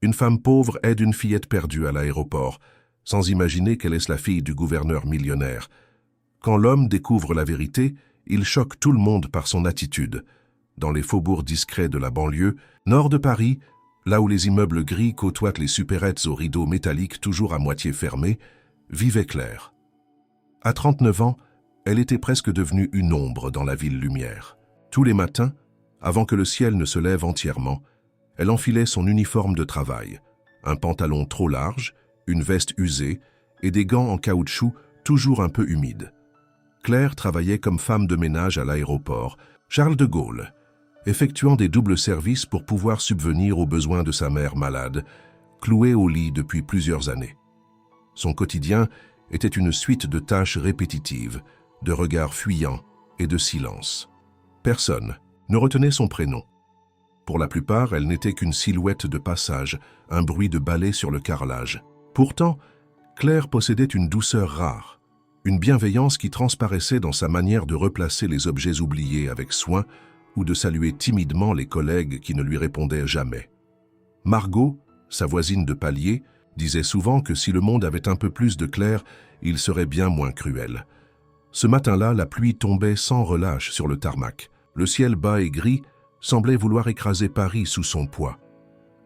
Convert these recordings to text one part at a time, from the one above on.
Une femme pauvre aide une fillette perdue à l'aéroport, sans imaginer qu'elle est la fille du gouverneur millionnaire. Quand l'homme découvre la vérité, il choque tout le monde par son attitude. Dans les faubourgs discrets de la banlieue, nord de Paris, là où les immeubles gris côtoient les supérettes aux rideaux métalliques toujours à moitié fermés, vivait Claire. À 39 ans, elle était presque devenue une ombre dans la ville lumière. Tous les matins, avant que le ciel ne se lève entièrement, elle enfilait son uniforme de travail, un pantalon trop large, une veste usée et des gants en caoutchouc toujours un peu humides. Claire travaillait comme femme de ménage à l'aéroport Charles de Gaulle, effectuant des doubles services pour pouvoir subvenir aux besoins de sa mère malade, clouée au lit depuis plusieurs années. Son quotidien était une suite de tâches répétitives, de regards fuyants et de silence. Personne ne retenait son prénom. Pour la plupart, elle n'était qu'une silhouette de passage, un bruit de balai sur le carrelage. Pourtant, Claire possédait une douceur rare, une bienveillance qui transparaissait dans sa manière de replacer les objets oubliés avec soin ou de saluer timidement les collègues qui ne lui répondaient jamais. Margot, sa voisine de palier, disait souvent que si le monde avait un peu plus de Claire, il serait bien moins cruel. Ce matin-là, la pluie tombait sans relâche sur le tarmac. Le ciel bas et gris semblait vouloir écraser Paris sous son poids.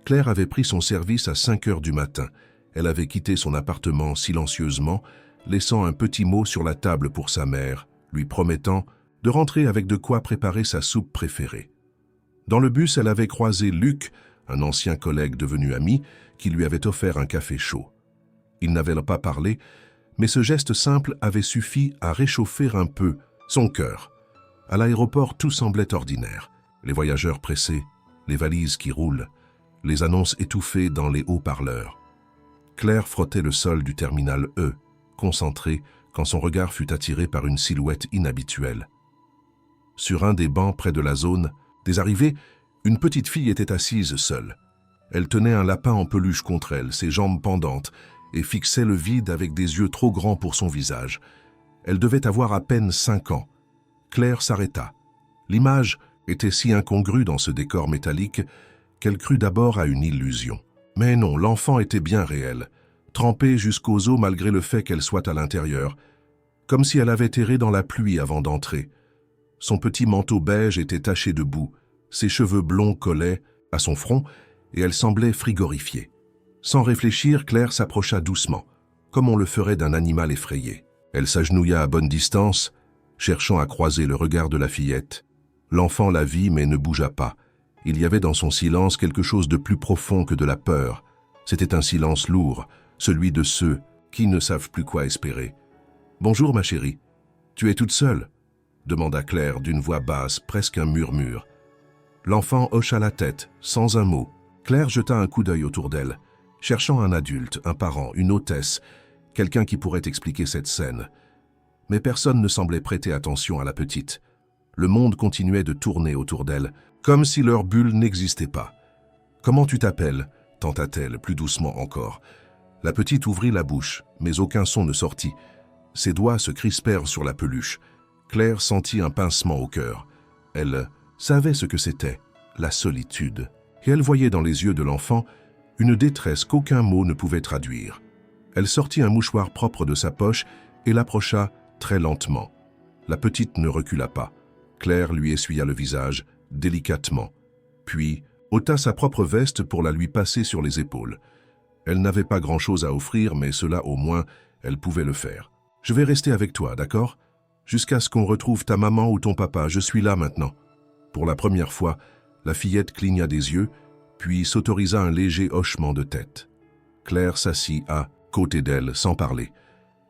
Claire avait pris son service à 5 heures du matin. Elle avait quitté son appartement silencieusement, laissant un petit mot sur la table pour sa mère, lui promettant de rentrer avec de quoi préparer sa soupe préférée. Dans le bus, elle avait croisé Luc, un ancien collègue devenu ami, qui lui avait offert un café chaud. Il n'avait pas parlé, mais ce geste simple avait suffi à réchauffer un peu son cœur. À l'aéroport, tout semblait ordinaire. Les voyageurs pressés, les valises qui roulent, les annonces étouffées dans les haut-parleurs. Claire frottait le sol du terminal E, concentrée, quand son regard fut attiré par une silhouette inhabituelle. Sur un des bancs près de la zone des arrivées, une petite fille était assise seule. Elle tenait un lapin en peluche contre elle, ses jambes pendantes, et fixait le vide avec des yeux trop grands pour son visage. Elle devait avoir à peine 5 ans. Claire s'arrêta. L'image était si incongrue dans ce décor métallique qu'elle crut d'abord à une illusion. Mais non, l'enfant était bien réel, trempée jusqu'aux os malgré le fait qu'elle soit à l'intérieur, comme si elle avait erré dans la pluie avant d'entrer. Son petit manteau beige était taché de boue, ses cheveux blonds collaient à son front et elle semblait frigorifiée. Sans réfléchir, Claire s'approcha doucement, comme on le ferait d'un animal effrayé. Elle s'agenouilla à bonne distance, cherchant à croiser le regard de la fillette. L'enfant la vit mais ne bougea pas. Il y avait dans son silence quelque chose de plus profond que de la peur. C'était un silence lourd, celui de ceux qui ne savent plus quoi espérer. « Bonjour ma chérie, tu es toute seule ?» demanda Claire d'une voix basse, presque un murmure. L'enfant hocha la tête, sans un mot. Claire jeta un coup d'œil autour d'elle, cherchant un adulte, un parent, une hôtesse, quelqu'un qui pourrait expliquer cette scène. Mais personne ne semblait prêter attention à la petite. Le monde continuait de tourner autour d'elle, comme si leur bulle n'existait pas. « Comment tu t'appelles » tenta-t-elle, plus doucement encore. La petite ouvrit la bouche, mais aucun son ne sortit. Ses doigts se crispèrent sur la peluche. Claire sentit un pincement au cœur. Elle savait ce que c'était, la solitude. Et elle voyait dans les yeux de l'enfant une détresse qu'aucun mot ne pouvait traduire. Elle sortit un mouchoir propre de sa poche et l'approcha très lentement. La petite ne recula pas. Claire lui essuya le visage, délicatement, puis ôta sa propre veste pour la lui passer sur les épaules. Elle n'avait pas grand-chose à offrir, mais cela au moins, elle pouvait le faire. « Je vais rester avec toi, d'accord ? Jusqu'à ce qu'on retrouve ta maman ou ton papa, je suis là maintenant. » Pour la première fois, la fillette cligna des yeux, puis s'autorisa un léger hochement de tête. Claire s'assit à côté d'elle, sans parler.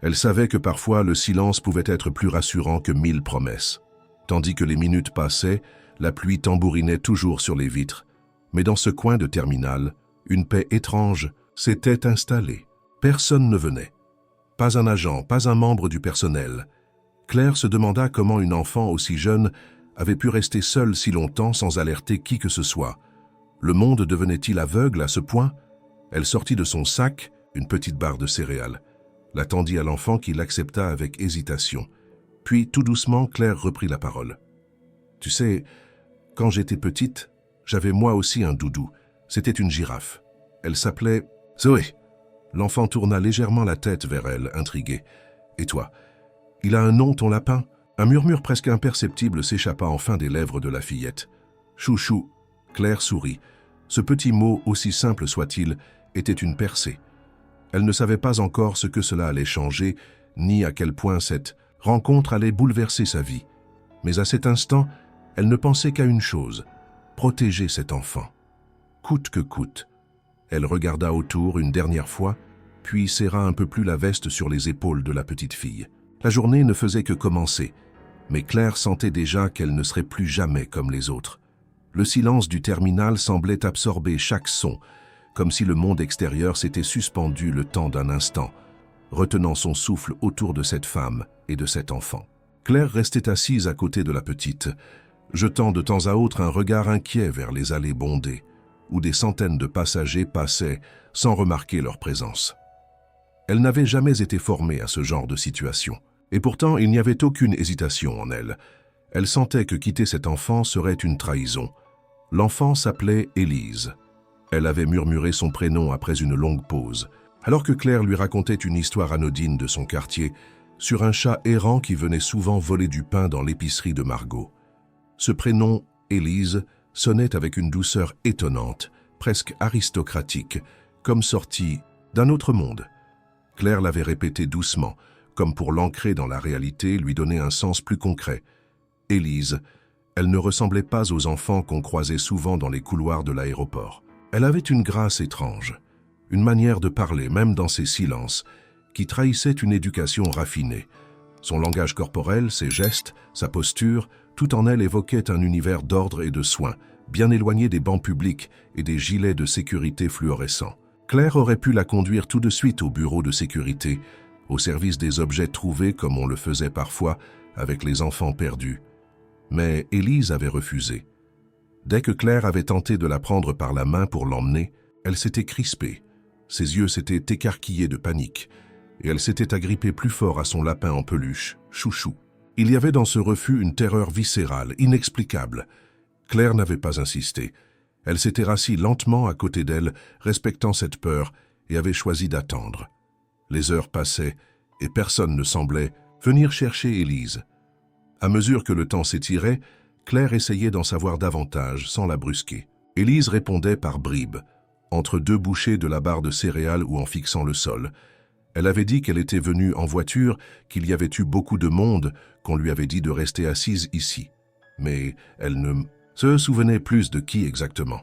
Elle savait que parfois le silence pouvait être plus rassurant que 1000 promesses. Tandis que les minutes passaient, la pluie tambourinait toujours sur les vitres. Mais dans ce coin de terminal, une paix étrange s'était installée. Personne ne venait. Pas un agent, pas un membre du personnel. Claire se demanda comment une enfant aussi jeune avait pu rester seule si longtemps sans alerter qui que ce soit. Le monde devenait-il aveugle à ce point? Elle sortit de son sac une petite barre de céréales, la tendit à l'enfant qui l'accepta avec hésitation. Puis, tout doucement, Claire reprit la parole. « Tu sais, quand j'étais petite, j'avais moi aussi un doudou. C'était une girafe. Elle s'appelait Zoé. L'enfant tourna légèrement la tête vers elle, intrigué. Et toi? Il a un nom, ton lapin? Un murmure presque imperceptible s'échappa enfin des lèvres de la fillette. Chouchou. Claire sourit. Ce petit mot, aussi simple soit-il, était une percée. Elle ne savait pas encore ce que cela allait changer, ni à quel point cette rencontre allait bouleverser sa vie. Mais à cet instant, elle ne pensait qu'à une chose, protéger cet enfant. Coûte que coûte. Elle regarda autour une dernière fois, puis serra un peu plus la veste sur les épaules de la petite fille. La journée ne faisait que commencer, mais Claire sentait déjà qu'elle ne serait plus jamais comme les autres. Le silence du terminal semblait absorber chaque son, comme si le monde extérieur s'était suspendu le temps d'un instant, retenant son souffle autour de cette femme et de cet enfant. Claire restait assise à côté de la petite, jetant de temps à autre un regard inquiet vers les allées bondées, où des centaines de passagers passaient sans remarquer leur présence. Elle n'avait jamais été formée à ce genre de situation, et pourtant il n'y avait aucune hésitation en elle. Elle sentait que quitter cet enfant serait une trahison. L'enfant s'appelait Élise. Elle avait murmuré son prénom après une longue pause, alors que Claire lui racontait une histoire anodine de son quartier sur un chat errant qui venait souvent voler du pain dans l'épicerie de Margot. Ce prénom, Élise, sonnait avec une douceur étonnante, presque aristocratique, comme sorti d'un autre monde. Claire l'avait répété doucement, comme pour l'ancrer dans la réalité, lui donner un sens plus concret. Élise, elle ne ressemblait pas aux enfants qu'on croisait souvent dans les couloirs de l'aéroport. Elle avait une grâce étrange, une manière de parler, même dans ses silences, qui trahissait une éducation raffinée. Son langage corporel, ses gestes, sa posture, tout en elle évoquait un univers d'ordre et de soins, bien éloigné des bancs publics et des gilets de sécurité fluorescents. Claire aurait pu la conduire tout de suite au bureau de sécurité, au service des objets trouvés comme on le faisait parfois avec les enfants perdus. Mais Élise avait refusé. Dès que Claire avait tenté de la prendre par la main pour l'emmener, elle s'était crispée. Ses yeux s'étaient écarquillés de panique, et elle s'était agrippée plus fort à son lapin en peluche, Chouchou. Il y avait dans ce refus une terreur viscérale, inexplicable. Claire n'avait pas insisté. Elle s'était rassise lentement à côté d'elle, respectant cette peur, et avait choisi d'attendre. Les heures passaient, et personne ne semblait venir chercher Élise. À mesure que le temps s'étirait, Claire essayait d'en savoir davantage, sans la brusquer. Élise répondait par bribes, entre deux bouchées de la barre de céréales ou en fixant le sol. Elle avait dit qu'elle était venue en voiture, qu'il y avait eu beaucoup de monde, qu'on lui avait dit de rester assise ici. Mais elle ne se souvenait plus de qui exactement.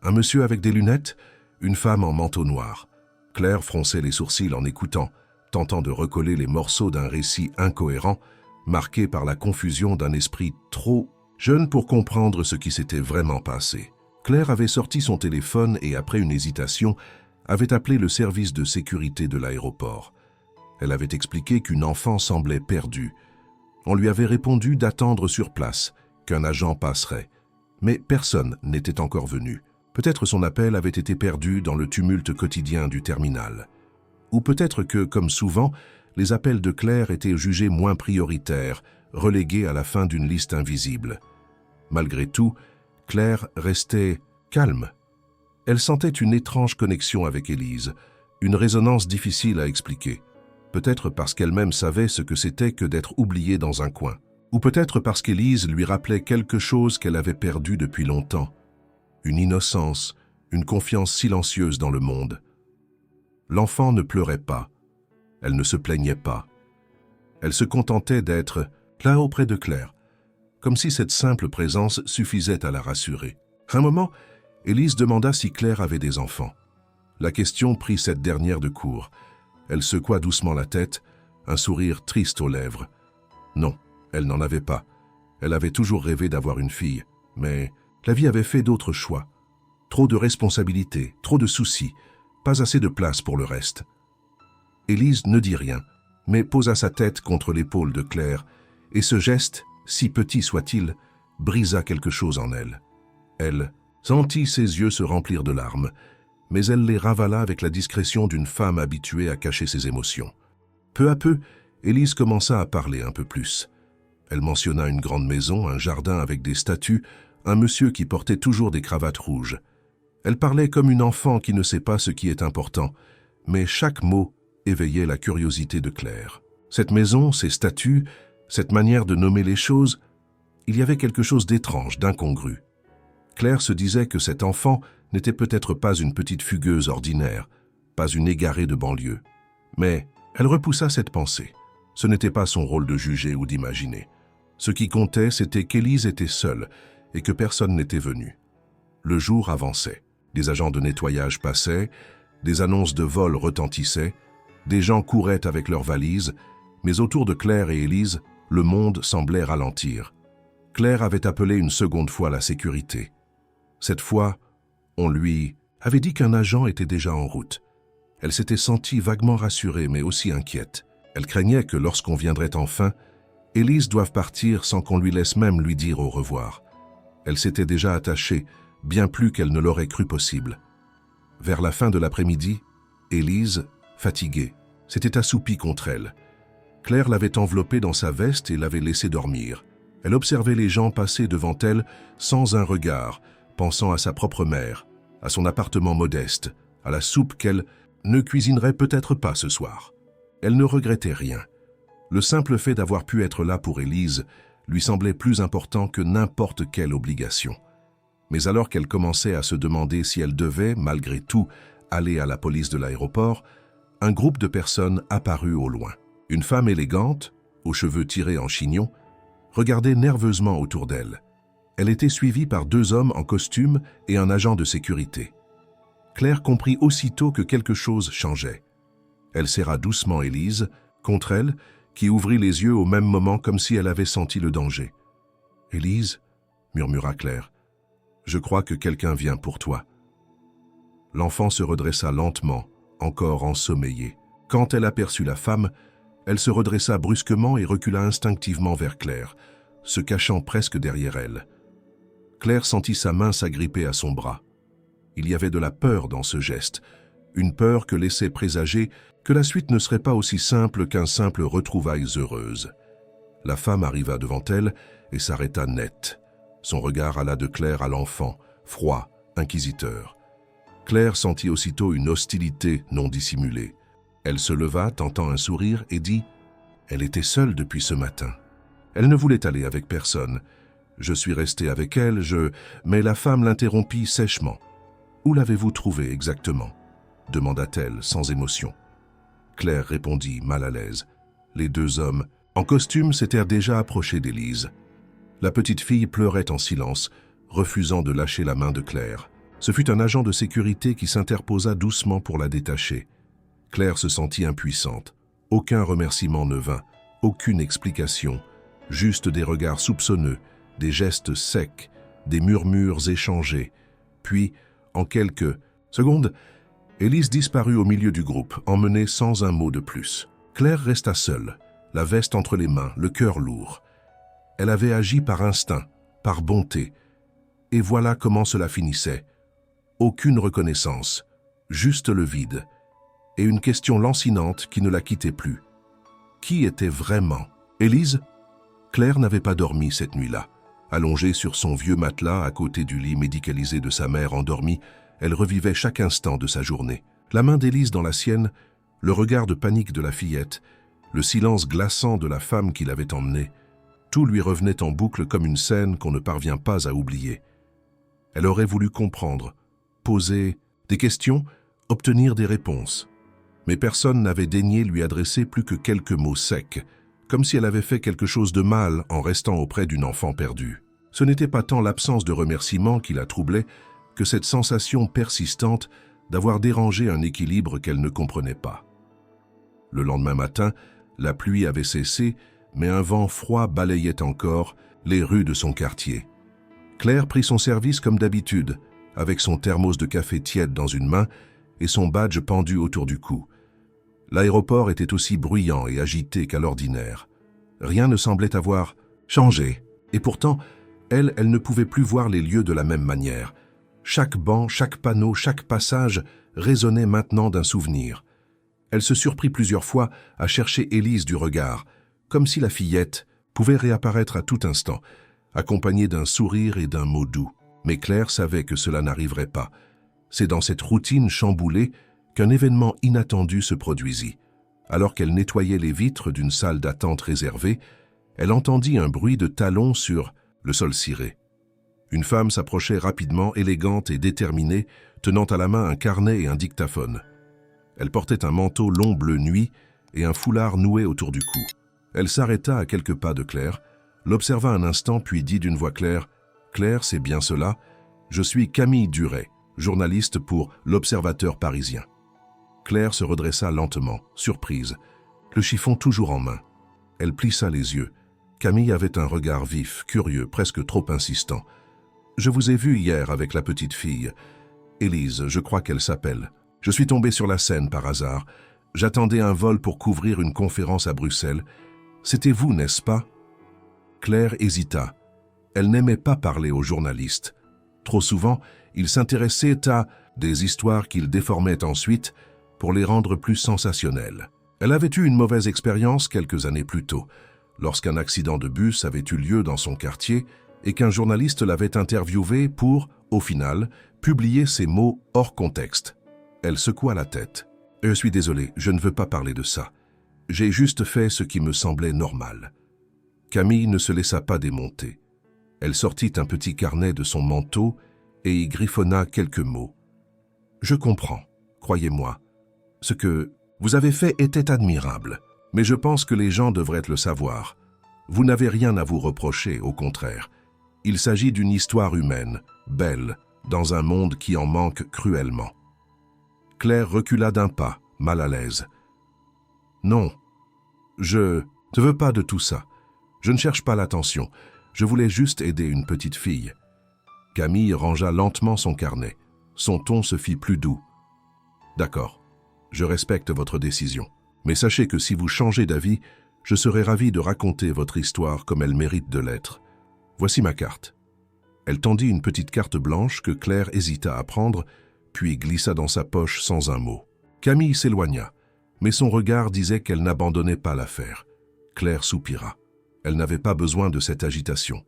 Un monsieur avec des lunettes, une femme en manteau noir. Claire fronçait les sourcils en écoutant, tentant de recoller les morceaux d'un récit incohérent, marqué par la confusion d'un esprit trop jeune pour comprendre ce qui s'était vraiment passé. Claire avait sorti son téléphone et, après une hésitation, avait appelé le service de sécurité de l'aéroport. Elle avait expliqué qu'une enfant semblait perdue. On lui avait répondu d'attendre sur place, qu'un agent passerait. Mais personne n'était encore venu. Peut-être son appel avait été perdu dans le tumulte quotidien du terminal. Ou peut-être que, comme souvent, les appels de Claire étaient jugés moins prioritaires, relégués à la fin d'une liste invisible. Malgré tout, Claire restait calme. Elle sentait une étrange connexion avec Élise, une résonance difficile à expliquer. Peut-être parce qu'elle-même savait ce que c'était que d'être oubliée dans un coin. Ou peut-être parce qu'Élise lui rappelait quelque chose qu'elle avait perdu depuis longtemps. Une innocence, une confiance silencieuse dans le monde. L'enfant ne pleurait pas. Elle ne se plaignait pas. Elle se contentait d'être là auprès de Claire, comme si cette simple présence suffisait à la rassurer. À un moment, Élise demanda si Claire avait des enfants. La question prit cette dernière de court. Elle secoua doucement la tête, un sourire triste aux lèvres. Non, elle n'en avait pas. Elle avait toujours rêvé d'avoir une fille, mais la vie avait fait d'autres choix. Trop de responsabilités, trop de soucis, pas assez de place pour le reste. Élise ne dit rien, mais posa sa tête contre l'épaule de Claire, et ce geste, si petit soit-il, brisa quelque chose en elle. Elle sentit ses yeux se remplir de larmes, mais elle les ravala avec la discrétion d'une femme habituée à cacher ses émotions. Peu à peu, Élise commença à parler un peu plus. Elle mentionna une grande maison, un jardin avec des statues, un monsieur qui portait toujours des cravates rouges. Elle parlait comme une enfant qui ne sait pas ce qui est important, mais chaque mot éveillait la curiosité de Claire. Cette maison, ces statues, cette manière de nommer les choses, il y avait quelque chose d'étrange, d'incongru. Claire se disait que cet enfant n'était peut-être pas une petite fugueuse ordinaire, pas une égarée de banlieue. Mais elle repoussa cette pensée. Ce n'était pas son rôle de juger ou d'imaginer. Ce qui comptait, c'était qu'Élise était seule et que personne n'était venu. Le jour avançait. Des agents de nettoyage passaient, des annonces de vol retentissaient, des gens couraient avec leurs valises, mais autour de Claire et Élise, le monde semblait ralentir. Claire avait appelé une seconde fois la sécurité. Cette fois, on lui avait dit qu'un agent était déjà en route. Elle s'était sentie vaguement rassurée, mais aussi inquiète. Elle craignait que lorsqu'on viendrait enfin, Élise doive partir sans qu'on lui laisse même lui dire au revoir. Elle s'était déjà attachée, bien plus qu'elle ne l'aurait cru possible. Vers la fin de l'après-midi, Élise, fatiguée, s'était assoupie contre elle. Claire l'avait enveloppée dans sa veste et l'avait laissée dormir. Elle observait les gens passer devant elle sans un regard, pensant à sa propre mère, à son appartement modeste, à la soupe qu'elle ne cuisinerait peut-être pas ce soir. Elle ne regrettait rien. Le simple fait d'avoir pu être là pour Élise lui semblait plus important que n'importe quelle obligation. Mais alors qu'elle commençait à se demander si elle devait, malgré tout, aller à la police de l'aéroport, un groupe de personnes apparut au loin. Une femme élégante, aux cheveux tirés en chignon, regardait nerveusement autour d'elle. Elle était suivie par 2 hommes en costume et un agent de sécurité. Claire comprit aussitôt que quelque chose changeait. Elle serra doucement Élise contre elle, qui ouvrit les yeux au même moment comme si elle avait senti le danger. « Élise, » murmura Claire, « je crois que quelqu'un vient pour toi. » L'enfant se redressa lentement, encore ensommeillée. Quand elle aperçut la femme, elle se redressa brusquement et recula instinctivement vers Claire, se cachant presque derrière elle. Claire sentit sa main s'agripper à son bras. Il y avait de la peur dans ce geste, une peur que laissait présager que la suite ne serait pas aussi simple qu'un simple retrouvailles heureuse. La femme arriva devant elle et s'arrêta net. Son regard alla de Claire à l'enfant, froid, inquisiteur. Claire sentit aussitôt une hostilité non dissimulée. Elle se leva, tentant un sourire, et dit « Elle était seule depuis ce matin. Elle ne voulait aller avec personne. Je suis resté avec elle, Mais la femme l'interrompit sèchement. « Où l'avez-vous trouvée exactement ?» demanda-t-elle sans émotion. Claire répondit, mal à l'aise. Les 2 hommes, en costume, s'étaient déjà approchés d'Élise. La petite fille pleurait en silence, refusant de lâcher la main de Claire. Ce fut un agent de sécurité qui s'interposa doucement pour la détacher. Claire se sentit impuissante. Aucun remerciement ne vint, aucune explication, juste des regards soupçonneux, des gestes secs, des murmures échangés. Puis, en quelques secondes, Élise disparut au milieu du groupe, emmenée sans un mot de plus. Claire resta seule, la veste entre les mains, le cœur lourd. Elle avait agi par instinct, par bonté. Et voilà comment cela finissait. Aucune reconnaissance, juste le vide, et une question lancinante qui ne la quittait plus. Qui était vraiment Élise? Claire n'avait pas dormi cette nuit-là. Allongée sur son vieux matelas à côté du lit médicalisé de sa mère endormie, elle revivait chaque instant de sa journée. La main d'Élise dans la sienne, le regard de panique de la fillette, le silence glaçant de la femme qui l'avait emmenée, tout lui revenait en boucle comme une scène qu'on ne parvient pas à oublier. Elle aurait voulu comprendre, poser des questions, obtenir des réponses. Mais personne n'avait daigné lui adresser plus que quelques mots secs, comme si elle avait fait quelque chose de mal en restant auprès d'une enfant perdue. Ce n'était pas tant l'absence de remerciement qui la troublait que cette sensation persistante d'avoir dérangé un équilibre qu'elle ne comprenait pas. Le lendemain matin, la pluie avait cessé, mais un vent froid balayait encore les rues de son quartier. Claire prit son service comme d'habitude, avec son thermos de café tiède dans une main et son badge pendu autour du cou. L'aéroport était aussi bruyant et agité qu'à l'ordinaire. Rien ne semblait avoir changé, et pourtant, elle ne pouvait plus voir les lieux de la même manière. Chaque banc, chaque panneau, chaque passage résonnait maintenant d'un souvenir. Elle se surprit plusieurs fois à chercher Élise du regard, comme si la fillette pouvait réapparaître à tout instant, accompagnée d'un sourire et d'un mot doux. Mais Claire savait que cela n'arriverait pas. C'est dans cette routine chamboulée qu'un événement inattendu se produisit. Alors qu'elle nettoyait les vitres d'une salle d'attente réservée, elle entendit un bruit de talons sur le sol ciré. Une femme s'approchait rapidement, élégante et déterminée, tenant à la main un carnet et un dictaphone. Elle portait un manteau long bleu nuit et un foulard noué autour du cou. Elle s'arrêta à quelques pas de Claire, l'observa un instant puis dit d'une voix claire « Claire, c'est bien cela, je suis Camille Duret, journaliste pour l'Observateur parisien. » Claire se redressa lentement, surprise, le chiffon toujours en main. Elle plissa les yeux. Camille avait un regard vif, curieux, presque trop insistant. « Je vous ai vu hier avec la petite fille. Élise, je crois qu'elle s'appelle. Je suis tombée sur la scène par hasard. J'attendais un vol pour couvrir une conférence à Bruxelles. C'était vous, n'est-ce pas ?» Claire hésita. Elle n'aimait pas parler aux journalistes. Trop souvent, il s'intéressait à des histoires qu'il déformait ensuite pour les rendre plus sensationnelles. Elle avait eu une mauvaise expérience quelques années plus tôt, lorsqu'un accident de bus avait eu lieu dans son quartier et qu'un journaliste l'avait interviewée pour, au final, publier ces mots hors contexte. Elle secoua la tête. « Je suis désolée, je ne veux pas parler de ça. J'ai juste fait ce qui me semblait normal. » Camille ne se laissa pas démonter. Elle sortit un petit carnet de son manteau et y griffonna quelques mots. « Je comprends, croyez-moi. Ce que vous avez fait était admirable, mais je pense que les gens devraient le savoir. Vous n'avez rien à vous reprocher, au contraire. Il s'agit d'une histoire humaine, belle, dans un monde qui en manque cruellement. » Claire recula d'un pas, mal à l'aise. « Non, je ne veux pas de tout ça. Je ne cherche pas l'attention. Je voulais juste aider une petite fille. » Camille rangea lentement son carnet. Son ton se fit plus doux. « D'accord, je respecte votre décision. Mais sachez que si vous changez d'avis, je serai ravi de raconter votre histoire comme elle mérite de l'être. Voici ma carte. » Elle tendit une petite carte blanche que Claire hésita à prendre, puis glissa dans sa poche sans un mot. Camille s'éloigna, mais son regard disait qu'elle n'abandonnait pas l'affaire. Claire soupira. Elle n'avait pas besoin de cette agitation.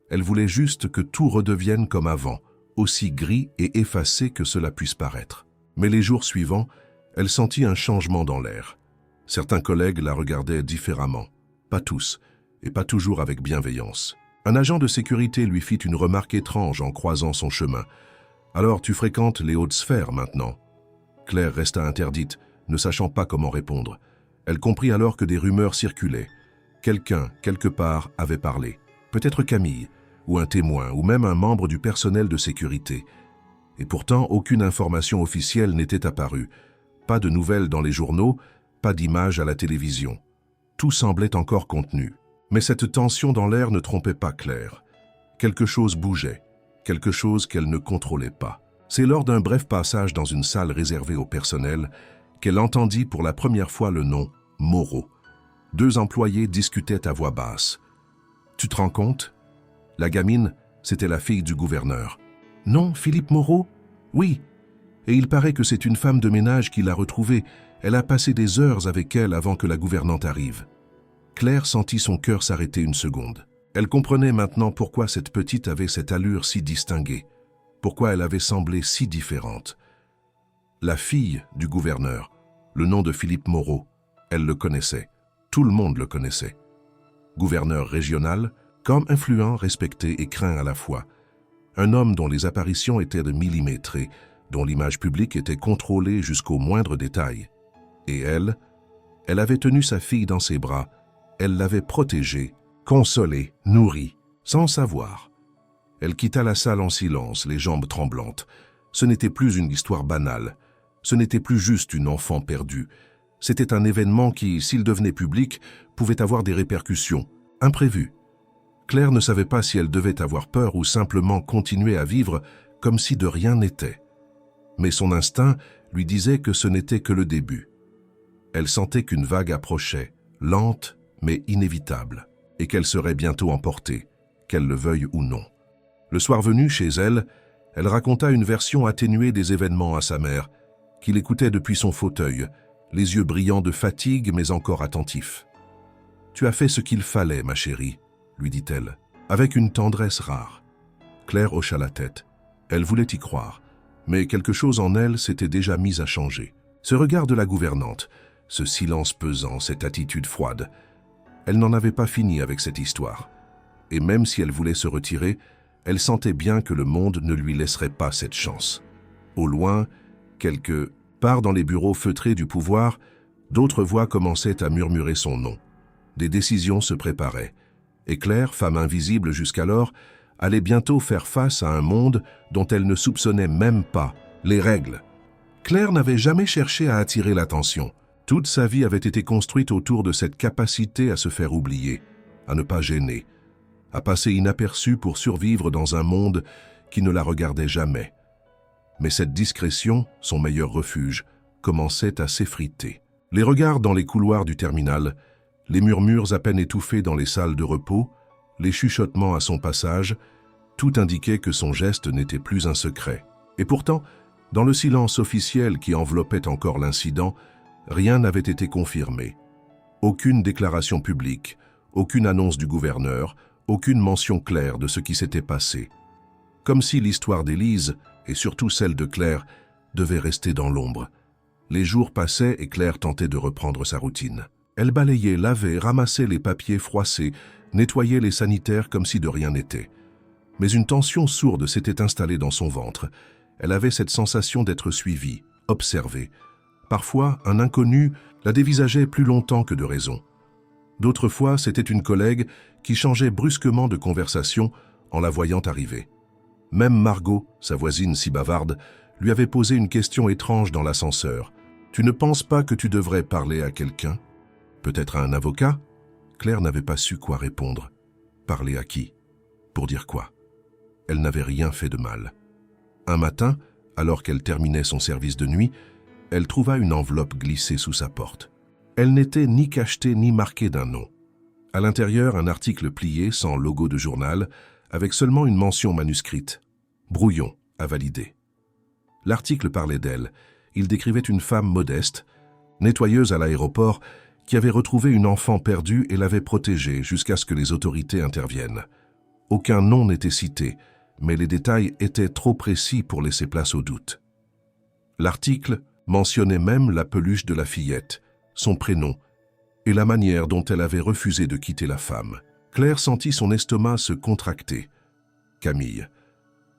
Elle voulait juste que tout redevienne comme avant, aussi gris et effacé que cela puisse paraître. Mais les jours suivants, elle sentit un changement dans l'air. Certains collègues la regardaient différemment. Pas tous, et pas toujours avec bienveillance. Un agent de sécurité lui fit une remarque étrange en croisant son chemin. « Alors tu fréquentes les hautes sphères maintenant ?» Claire resta interdite, ne sachant pas comment répondre. Elle comprit alors que des rumeurs circulaient. Quelqu'un, quelque part, avait parlé. Peut-être Camille, ou un témoin, ou même un membre du personnel de sécurité. Et pourtant, aucune information officielle n'était apparue. Pas de nouvelles dans les journaux, pas d'images à la télévision. Tout semblait encore contenu. Mais cette tension dans l'air ne trompait pas Claire. Quelque chose bougeait, quelque chose qu'elle ne contrôlait pas. C'est lors d'un bref passage dans une salle réservée au personnel qu'elle entendit pour la première fois le nom Moreau. Deux employés discutaient à voix basse. « Tu te rends compte ? La gamine, c'était la fille du gouverneur. »« Non, Philippe Moreau ? Oui. Et il paraît que c'est une femme de ménage qui l'a retrouvée. Elle a passé des heures avec elle avant que la gouvernante arrive. » Claire sentit son cœur s'arrêter une seconde. Elle comprenait maintenant pourquoi cette petite avait cette allure si distinguée, pourquoi elle avait semblé si différente. La fille du gouverneur, le nom de Philippe Moreau, elle le connaissait. Tout le monde le connaissait. Gouverneur régional, comme influent, respecté et craint à la fois. Un homme dont les apparitions étaient de millimétrées, dont l'image publique était contrôlée jusqu'au moindre détail. Et elle avait tenu sa fille dans ses bras, elle l'avait protégée, consolée, nourrie, sans savoir. Elle quitta la salle en silence, les jambes tremblantes. Ce n'était plus une histoire banale, ce n'était plus juste une enfant perdue. C'était un événement qui, s'il devenait public, pouvait avoir des répercussions, imprévues. Claire ne savait pas si elle devait avoir peur ou simplement continuer à vivre comme si de rien n'était. Mais son instinct lui disait que ce n'était que le début. Elle sentait qu'une vague approchait, lente mais inévitable, et qu'elle serait bientôt emportée, qu'elle le veuille ou non. Le soir venu, chez elle, elle raconta une version atténuée des événements à sa mère, qui l'écoutait depuis son fauteuil, les yeux brillants de fatigue mais encore attentifs. « Tu as fait ce qu'il fallait, ma chérie, » lui dit-elle, avec une tendresse rare. Claire hocha la tête. Elle voulait y croire. Mais quelque chose en elle s'était déjà mis à changer. Ce regard de la gouvernante, ce silence pesant, cette attitude froide, elle n'en avait pas fini avec cette histoire. Et même si elle voulait se retirer, elle sentait bien que le monde ne lui laisserait pas cette chance. Au loin, quelque part dans les bureaux feutrés du pouvoir, d'autres voix commençaient à murmurer son nom. Des décisions se préparaient. Et Claire, femme invisible jusqu'alors, allait bientôt faire face à un monde dont elle ne soupçonnait même pas les règles. Claire n'avait jamais cherché à attirer l'attention. Toute sa vie avait été construite autour de cette capacité à se faire oublier, à ne pas gêner, à passer inaperçue pour survivre dans un monde qui ne la regardait jamais. Mais cette discrétion, son meilleur refuge, commençait à s'effriter. Les regards dans les couloirs du terminal, les murmures à peine étouffés dans les salles de repos, les chuchotements à son passage, tout indiquait que son geste n'était plus un secret. Et pourtant, dans le silence officiel qui enveloppait encore l'incident, rien n'avait été confirmé. Aucune déclaration publique, aucune annonce du gouverneur, aucune mention claire de ce qui s'était passé. Comme si l'histoire d'Élise, et surtout celle de Claire, devait rester dans l'ombre. Les jours passaient et Claire tentait de reprendre sa routine. Elle balayait, lavait, ramassait les papiers froissés, nettoyait les sanitaires comme si de rien n'était. Mais une tension sourde s'était installée dans son ventre. Elle avait cette sensation d'être suivie, observée. Parfois, un inconnu la dévisageait plus longtemps que de raison. D'autres fois, c'était une collègue qui changeait brusquement de conversation en la voyant arriver. Même Margot, sa voisine si bavarde, lui avait posé une question étrange dans l'ascenseur. « Tu ne penses pas que tu devrais parler à quelqu'un? Peut-être à un avocat ?» Claire n'avait pas su quoi répondre. Parler à qui? Pour dire quoi? Elle n'avait rien fait de mal. Un matin, alors qu'elle terminait son service de nuit, elle trouva une enveloppe glissée sous sa porte. Elle n'était ni cachetée ni marquée d'un nom. À l'intérieur, un article plié sans logo de journal, avec seulement une mention manuscrite. Brouillon, à valider. L'article parlait d'elle. Il décrivait une femme modeste, nettoyeuse à l'aéroport, qui avait retrouvé une enfant perdue et l'avait protégée jusqu'à ce que les autorités interviennent. Aucun nom n'était cité, mais les détails étaient trop précis pour laisser place au doute. L'article mentionnait même la peluche de la fillette, son prénom et la manière dont elle avait refusé de quitter la femme. Claire sentit son estomac se contracter. Camille.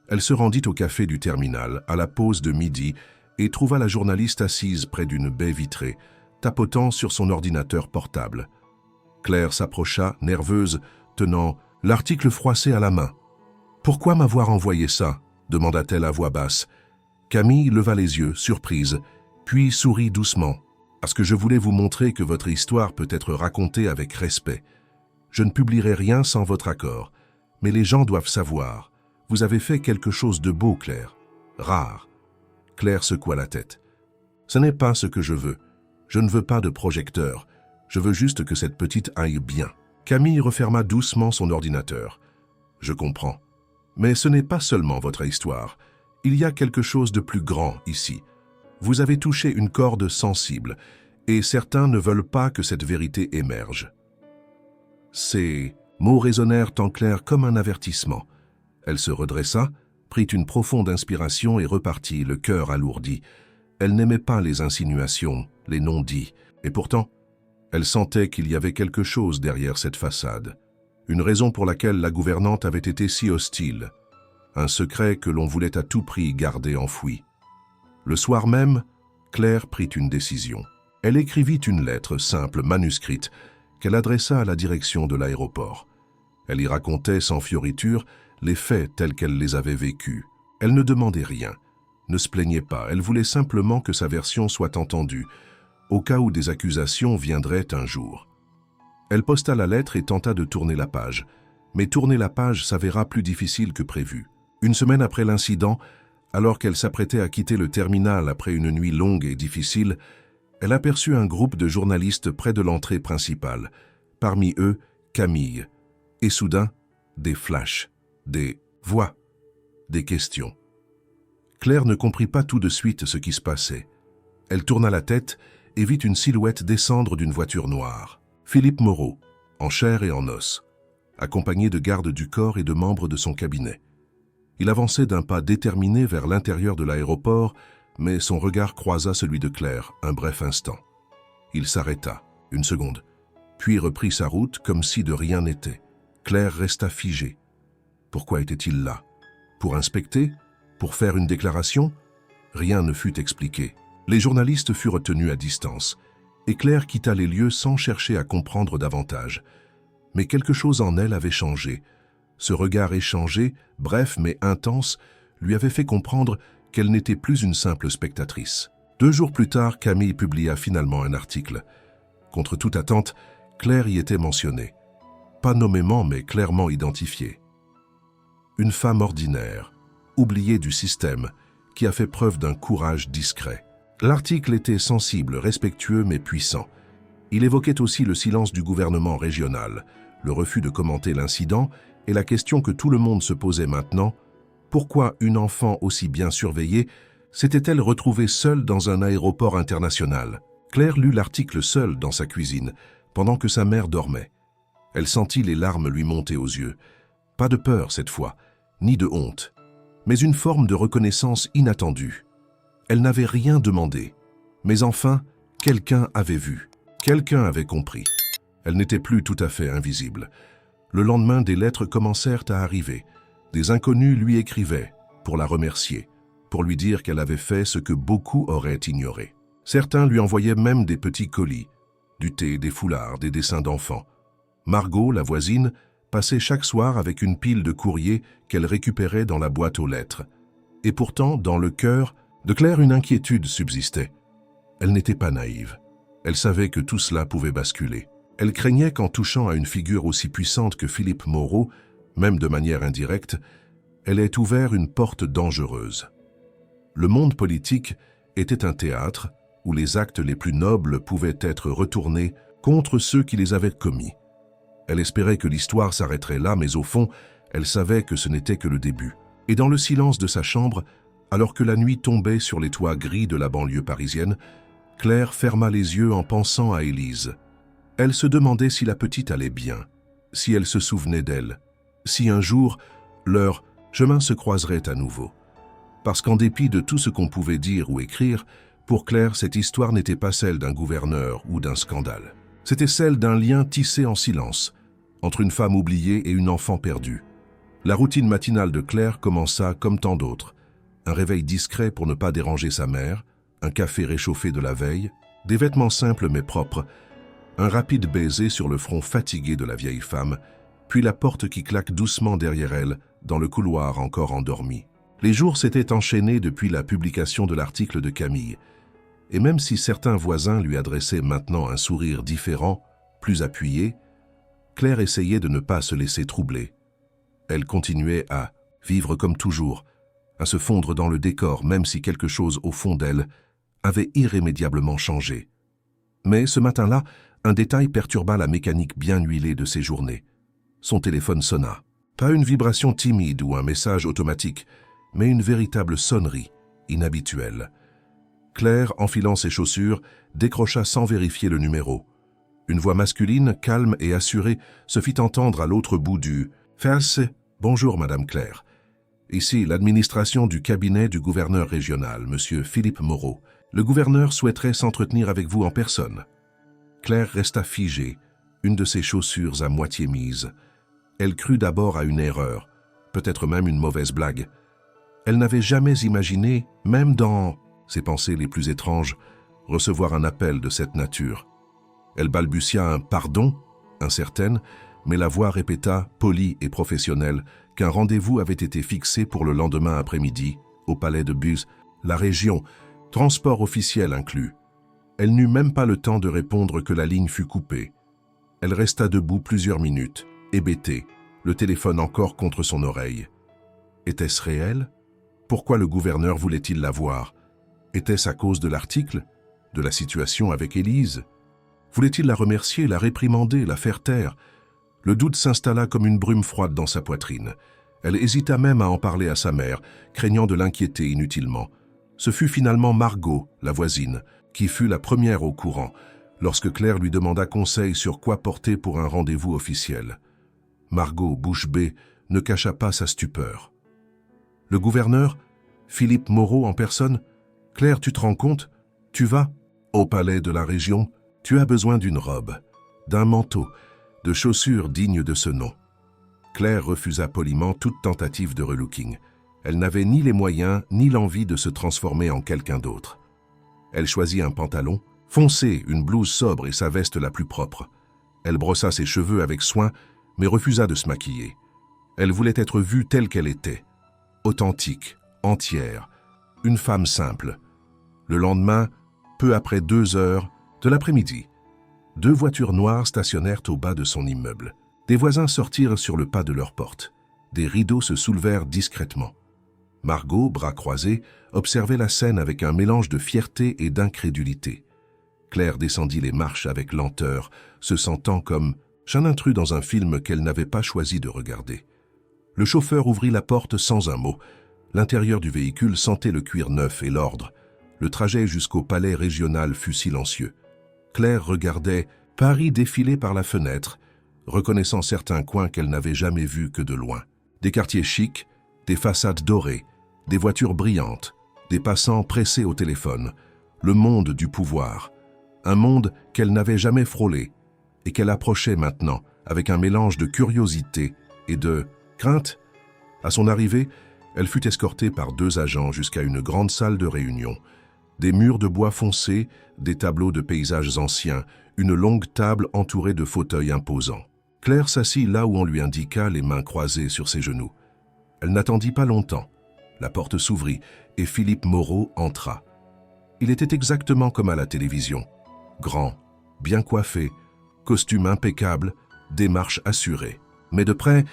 Elle se rendit au café du terminal, à la pause de midi, et trouva la journaliste assise près d'une baie vitrée, tapotant sur son ordinateur portable. Claire s'approcha, nerveuse, tenant l'article froissé à la main. « Pourquoi m'avoir envoyé ça ?» demanda-t-elle à voix basse. Camille leva les yeux, surprise, puis sourit doucement. « Parce que je voulais vous montrer que votre histoire peut être racontée avec respect. Je ne publierai rien sans votre accord, mais les gens doivent savoir. Vous avez fait quelque chose de beau, Claire. Rare. » Claire secoua la tête. « Ce n'est pas ce que je veux. Je ne veux pas de projecteur. Je veux juste que cette petite aille bien. » Camille referma doucement son ordinateur. « Je comprends. Mais ce n'est pas seulement votre histoire. Il y a quelque chose de plus grand ici. Vous avez touché une corde sensible, et certains ne veulent pas que cette vérité émerge. » Ces mots résonnèrent en Claire comme un avertissement. Elle se redressa, prit une profonde inspiration et repartit, le cœur alourdi. Elle n'aimait pas les insinuations, les non-dits, et pourtant, elle sentait qu'il y avait quelque chose derrière cette façade. Une raison pour laquelle la gouvernante avait été si hostile. Un secret que l'on voulait à tout prix garder enfoui. Le soir même, Claire prit une décision. Elle écrivit une lettre simple, manuscrite, qu'elle adressa à la direction de l'aéroport. Elle y racontait sans fioriture les faits tels qu'elle les avait vécus. Elle ne demandait rien, ne se plaignait pas, elle voulait simplement que sa version soit entendue, au cas où des accusations viendraient un jour. Elle posta la lettre et tenta de tourner la page, mais tourner la page s'avéra plus difficile que prévu. Une semaine après l'incident, alors qu'elle s'apprêtait à quitter le terminal après une nuit longue et difficile, elle aperçut un groupe de journalistes près de l'entrée principale, parmi eux Camille, et soudain, des flashs, des voix, des questions. Claire ne comprit pas tout de suite ce qui se passait. Elle tourna la tête et vit une silhouette descendre d'une voiture noire. Philippe Moreau, en chair et en os, accompagné de gardes du corps et de membres de son cabinet. Il avançait d'un pas déterminé vers l'intérieur de l'aéroport, mais son regard croisa celui de Claire un bref instant. Il s'arrêta, une seconde, puis reprit sa route comme si de rien n'était. Claire resta figée. Pourquoi était-il là? Pour inspecter? Pour faire une déclaration? Rien ne fut expliqué. Les journalistes furent tenus à distance, et Claire quitta les lieux sans chercher à comprendre davantage. Mais quelque chose en elle avait changé. Ce regard échangé, bref mais intense, lui avait fait comprendre qu'elle n'était plus une simple spectatrice. 2 jours plus tard, Camille publia finalement un article. Contre toute attente, Claire y était mentionnée. Pas nommément, mais clairement identifiée. Une femme ordinaire, oubliée du système, qui a fait preuve d'un courage discret. L'article était sensible, respectueux mais puissant. Il évoquait aussi le silence du gouvernement régional, le refus de commenter l'incident et la question que tout le monde se posait maintenant: pourquoi une enfant aussi bien surveillée s'était-elle retrouvée seule dans un aéroport international? Claire lut l'article seule dans sa cuisine, pendant que sa mère dormait. Elle sentit les larmes lui monter aux yeux. Pas de peur cette fois, ni de honte, mais une forme de reconnaissance inattendue. Elle n'avait rien demandé, mais enfin, quelqu'un avait vu, quelqu'un avait compris. Elle n'était plus tout à fait invisible. Le lendemain, des lettres commencèrent à arriver. Des inconnus lui écrivaient pour la remercier, pour lui dire qu'elle avait fait ce que beaucoup auraient ignoré. Certains lui envoyaient même des petits colis, du thé, des foulards, des dessins d'enfants. Margot, la voisine, passait chaque soir avec une pile de courriers qu'elle récupérait dans la boîte aux lettres. Et pourtant, dans le cœur de Claire, une inquiétude subsistait. Elle n'était pas naïve. Elle savait que tout cela pouvait basculer. Elle craignait qu'en touchant à une figure aussi puissante que Philippe Moreau, même de manière indirecte, elle ait ouvert une porte dangereuse. Le monde politique était un théâtre où les actes les plus nobles pouvaient être retournés contre ceux qui les avaient commis. Elle espérait que l'histoire s'arrêterait là, mais au fond, elle savait que ce n'était que le début. Et dans le silence de sa chambre, alors que la nuit tombait sur les toits gris de la banlieue parisienne, Claire ferma les yeux en pensant à Élise. Elle se demandait si la petite allait bien, si elle se souvenait d'elle, si un jour, leur chemin se croiserait à nouveau. Parce qu'en dépit de tout ce qu'on pouvait dire ou écrire, pour Claire, cette histoire n'était pas celle d'un gouverneur ou d'un scandale. C'était celle d'un lien tissé en silence, entre une femme oubliée et une enfant perdue. La routine matinale de Claire commença comme tant d'autres. Un réveil discret pour ne pas déranger sa mère, un café réchauffé de la veille, des vêtements simples mais propres, un rapide baiser sur le front fatigué de la vieille femme, puis la porte qui claque doucement derrière elle, dans le couloir encore endormi. Les jours s'étaient enchaînés depuis la publication de l'article de Camille, et même si certains voisins lui adressaient maintenant un sourire différent, plus appuyé, Claire essayait de ne pas se laisser troubler. Elle continuait à vivre comme toujours, à se fondre dans le décor, même si quelque chose au fond d'elle avait irrémédiablement changé. Mais ce matin-là, un détail perturba la mécanique bien huilée de ses journées. Son téléphone sonna. Pas une vibration timide ou un message automatique, mais une véritable sonnerie, inhabituelle. Claire, enfilant ses chaussures, décrocha sans vérifier le numéro. Une voix masculine, calme et assurée, se fit entendre à l'autre bout du « Face, bonjour Madame Claire. Ici l'administration du cabinet du gouverneur régional, Monsieur Philippe Moreau. Le gouverneur souhaiterait s'entretenir avec vous en personne. » Claire resta figée, une de ses chaussures à moitié mise. Elle crut d'abord à une erreur, peut-être même une mauvaise blague. Elle n'avait jamais imaginé, même dans ses pensées les plus étranges, recevoir un appel de cette nature. Elle balbutia un « pardon » incertaine, mais la voix répéta, polie et professionnelle, qu'un rendez-vous avait été fixé pour le lendemain après-midi, au palais de Buz, la région, transport officiel inclus. Elle n'eut même pas le temps de répondre que la ligne fut coupée. Elle resta debout plusieurs minutes, hébétée, le téléphone encore contre son oreille. Était-ce réel? Pourquoi le gouverneur voulait-il la voir? Était-ce à cause de l'article? De la situation avec Élise? Voulait-il la remercier, la réprimander, la faire taire? Le doute s'installa comme une brume froide dans sa poitrine. Elle hésita même à en parler à sa mère, craignant de l'inquiéter inutilement. Ce fut finalement Margot, la voisine, qui fut la première au courant, lorsque Claire lui demanda conseil sur quoi porter pour un rendez-vous officiel. Margot, bouche bée, ne cacha pas sa stupeur. Le gouverneur, Philippe Moreau en personne. Claire, tu te rends compte? Tu vas au palais de la région. Tu as besoin d'une robe, d'un manteau, de chaussures dignes de ce nom. Claire refusa poliment toute tentative de relooking. Elle n'avait ni les moyens ni l'envie de se transformer en quelqu'un d'autre. Elle choisit un pantalon foncé, une blouse sobre et sa veste la plus propre. Elle brossa ses cheveux avec soin, mais refusa de se maquiller. Elle voulait être vue telle qu'elle était, authentique, entière, une femme simple. Le lendemain, peu après 2 heures de l'après-midi, 2 voitures noires stationnèrent au bas de son immeuble. Des voisins sortirent sur le pas de leur porte. Des rideaux se soulevèrent discrètement. Margot, bras croisés, observait la scène avec un mélange de fierté et d'incrédulité. Claire descendit les marches avec lenteur, se sentant comme un intrus dans un film qu'elle n'avait pas choisi de regarder. Le chauffeur ouvrit la porte sans un mot. L'intérieur du véhicule sentait le cuir neuf et l'ordre. Le trajet jusqu'au palais régional fut silencieux. Claire regardait Paris défiler par la fenêtre, reconnaissant certains coins qu'elle n'avait jamais vus que de loin. Des quartiers chics, des façades dorées, des voitures brillantes, des passants pressés au téléphone. Le monde du pouvoir. Un monde qu'elle n'avait jamais frôlé et qu'elle approchait maintenant avec un mélange de curiosité et de crainte. À son arrivée, elle fut escortée par 2 agents jusqu'à une grande salle de réunion. Des murs de bois foncé, des tableaux de paysages anciens, une longue table entourée de fauteuils imposants. Claire s'assit là où on lui indiqua, les mains croisées sur ses genoux. Elle n'attendit pas longtemps. La porte s'ouvrit et Philippe Moreau entra. Il était exactement comme à la télévision. Grand, bien coiffé, costume impeccable, démarche assurée. Mais de près,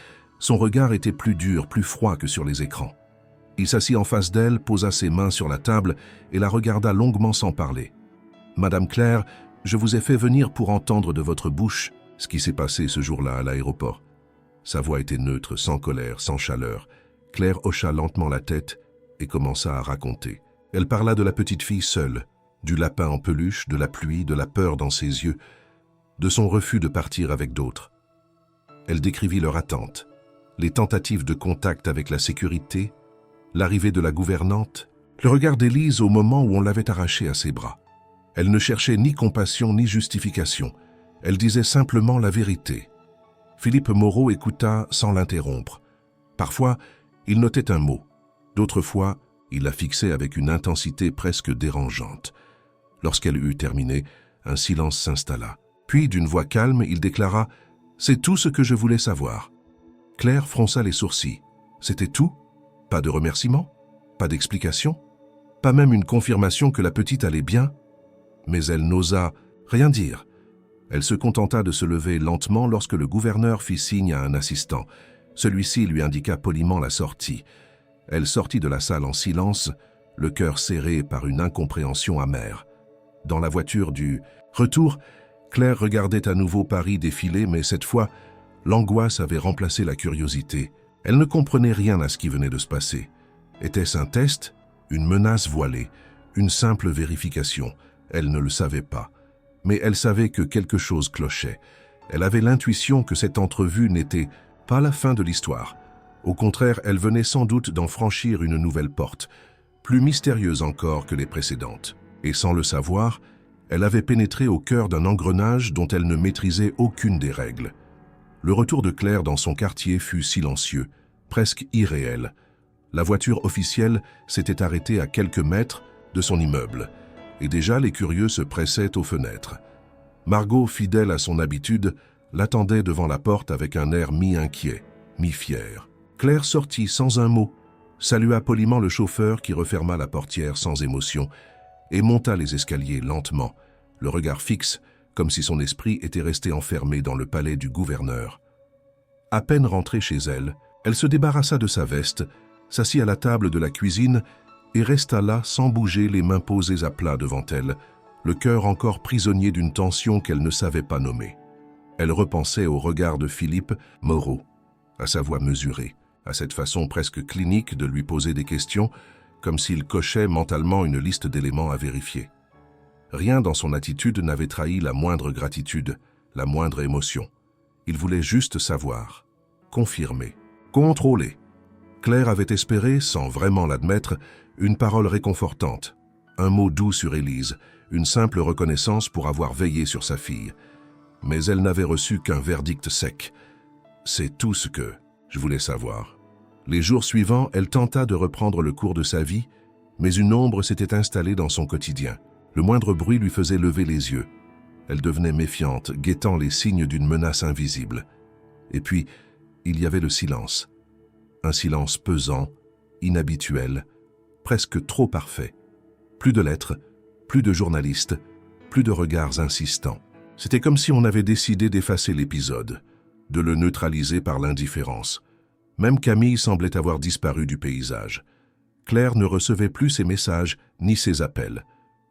son regard était plus dur, plus froid que sur les écrans. Il s'assit en face d'elle, posa ses mains sur la table et la regarda longuement sans parler. « Madame Claire, je vous ai fait venir pour entendre de votre bouche ce qui s'est passé ce jour-là à l'aéroport. » Sa voix était neutre, sans colère, sans chaleur. Claire hocha lentement la tête et commença à raconter. Elle parla de la petite fille seule, du lapin en peluche, de la pluie, de la peur dans ses yeux, de son refus de partir avec d'autres. Elle décrivit leur attente, les tentatives de contact avec la sécurité, l'arrivée de la gouvernante, le regard d'Élise au moment où on l'avait arrachée à ses bras. Elle ne cherchait ni compassion ni justification. Elle disait simplement la vérité. Philippe Moreau écouta sans l'interrompre. Parfois, il notait un mot. D'autres fois, il la fixait avec une intensité presque dérangeante. Lorsqu'elle eut terminé, un silence s'installa. Puis, d'une voix calme, il déclara « C'est tout ce que je voulais savoir. » Claire fronça les sourcils. C'était tout? Pas de remerciement? Pas d'explication? Pas même une confirmation que la petite allait bien? Mais elle n'osa rien dire. Elle se contenta de se lever lentement lorsque le gouverneur fit signe à un assistant. Celui-ci lui indiqua poliment la sortie. Elle sortit de la salle en silence, le cœur serré par une incompréhension amère. Dans la voiture du retour, Claire regardait à nouveau Paris défiler, mais cette fois, l'angoisse avait remplacé la curiosité. Elle ne comprenait rien à ce qui venait de se passer. Était-ce un test? Une menace voilée? Une simple vérification? Elle ne le savait pas. Mais elle savait que quelque chose clochait. Elle avait l'intuition que cette entrevue n'était pas la fin de l'histoire. Au contraire, elle venait sans doute d'en franchir une nouvelle porte, plus mystérieuse encore que les précédentes. Et sans le savoir, elle avait pénétré au cœur d'un engrenage dont elle ne maîtrisait aucune des règles. Le retour de Claire dans son quartier fut silencieux, presque irréel. La voiture officielle s'était arrêtée à quelques mètres de son immeuble, et déjà les curieux se pressaient aux fenêtres. Margot, fidèle à son habitude, l'attendait devant la porte avec un air mi-inquiet, mi-fier. Claire sortit sans un mot, salua poliment le chauffeur qui referma la portière sans émotion et monta les escaliers lentement, le regard fixe, comme si son esprit était resté enfermé dans le palais du gouverneur. À peine rentrée chez elle, elle se débarrassa de sa veste, s'assit à la table de la cuisine et resta là sans bouger, les mains posées à plat devant elle, le cœur encore prisonnier d'une tension qu'elle ne savait pas nommer. Elle repensait au regard de Philippe Moreau, à sa voix mesurée, à cette façon presque clinique de lui poser des questions, comme s'il cochait mentalement une liste d'éléments à vérifier. Rien dans son attitude n'avait trahi la moindre gratitude, la moindre émotion. Il voulait juste savoir, confirmer, contrôler. Claire avait espéré, sans vraiment l'admettre, une parole réconfortante, un mot doux sur Élise, une simple reconnaissance pour avoir veillé sur sa fille. Mais elle n'avait reçu qu'un verdict sec. C'est tout ce que je voulais savoir. Les jours suivants, elle tenta de reprendre le cours de sa vie, mais une ombre s'était installée dans son quotidien. Le moindre bruit lui faisait lever les yeux. Elle devenait méfiante, guettant les signes d'une menace invisible. Et puis, il y avait le silence. Un silence pesant, inhabituel, presque trop parfait. Plus de lettres, plus de journalistes, plus de regards insistants. C'était comme si on avait décidé d'effacer l'épisode, de le neutraliser par l'indifférence. Même Camille semblait avoir disparu du paysage. Claire ne recevait plus ses messages ni ses appels.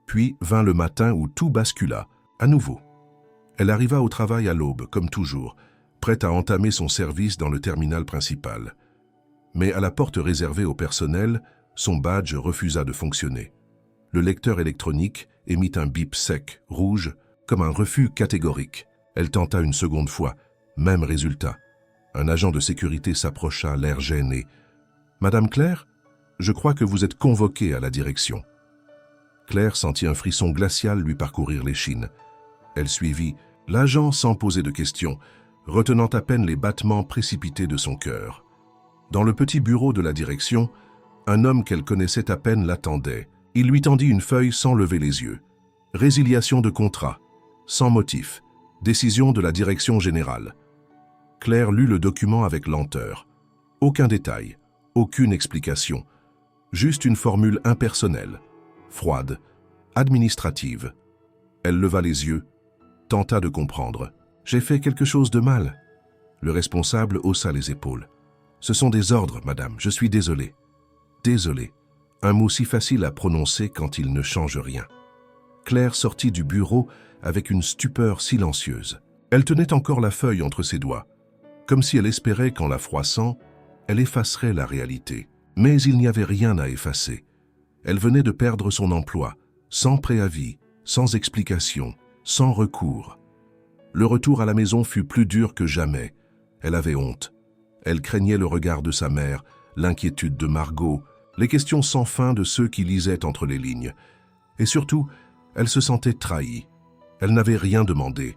Puis vint le matin où tout bascula, à nouveau. Elle arriva au travail à l'aube, comme toujours, prête à entamer son service dans le terminal principal. Mais à la porte réservée au personnel, son badge refusa de fonctionner. Le lecteur électronique émit un bip sec, rouge, comme un refus catégorique. Elle tenta une seconde fois, même résultat. Un agent de sécurité s'approcha, l'air gêné. « Madame Claire, je crois que vous êtes convoquée à la direction. » Claire sentit un frisson glacial lui parcourir l'échine. Elle suivit l'agent sans poser de questions, retenant à peine les battements précipités de son cœur. Dans le petit bureau de la direction, un homme qu'elle connaissait à peine l'attendait. Il lui tendit une feuille sans lever les yeux. Résiliation de contrat, sans motif, décision de la direction générale. Claire lut le document avec lenteur. Aucun détail, aucune explication, juste une formule impersonnelle, froide, administrative. Elle leva les yeux, tenta de comprendre. « J'ai fait quelque chose de mal ?» Le responsable haussa les épaules. « Ce sont des ordres, madame, je suis désolé. » « Désolé. » Un mot si facile à prononcer quand il ne change rien. Claire sortit du bureau avec une stupeur silencieuse. Elle tenait encore la feuille entre ses doigts, comme si elle espérait qu'en la froissant, elle effacerait la réalité. Mais il n'y avait rien à effacer. Elle venait de perdre son emploi, sans préavis, sans explication, sans recours. Le retour à la maison fut plus dur que jamais. Elle avait honte. Elle craignait le regard de sa mère, l'inquiétude de Margot, les questions sans fin de ceux qui lisaient entre les lignes. Et surtout, elle se sentait trahie. Elle n'avait rien demandé.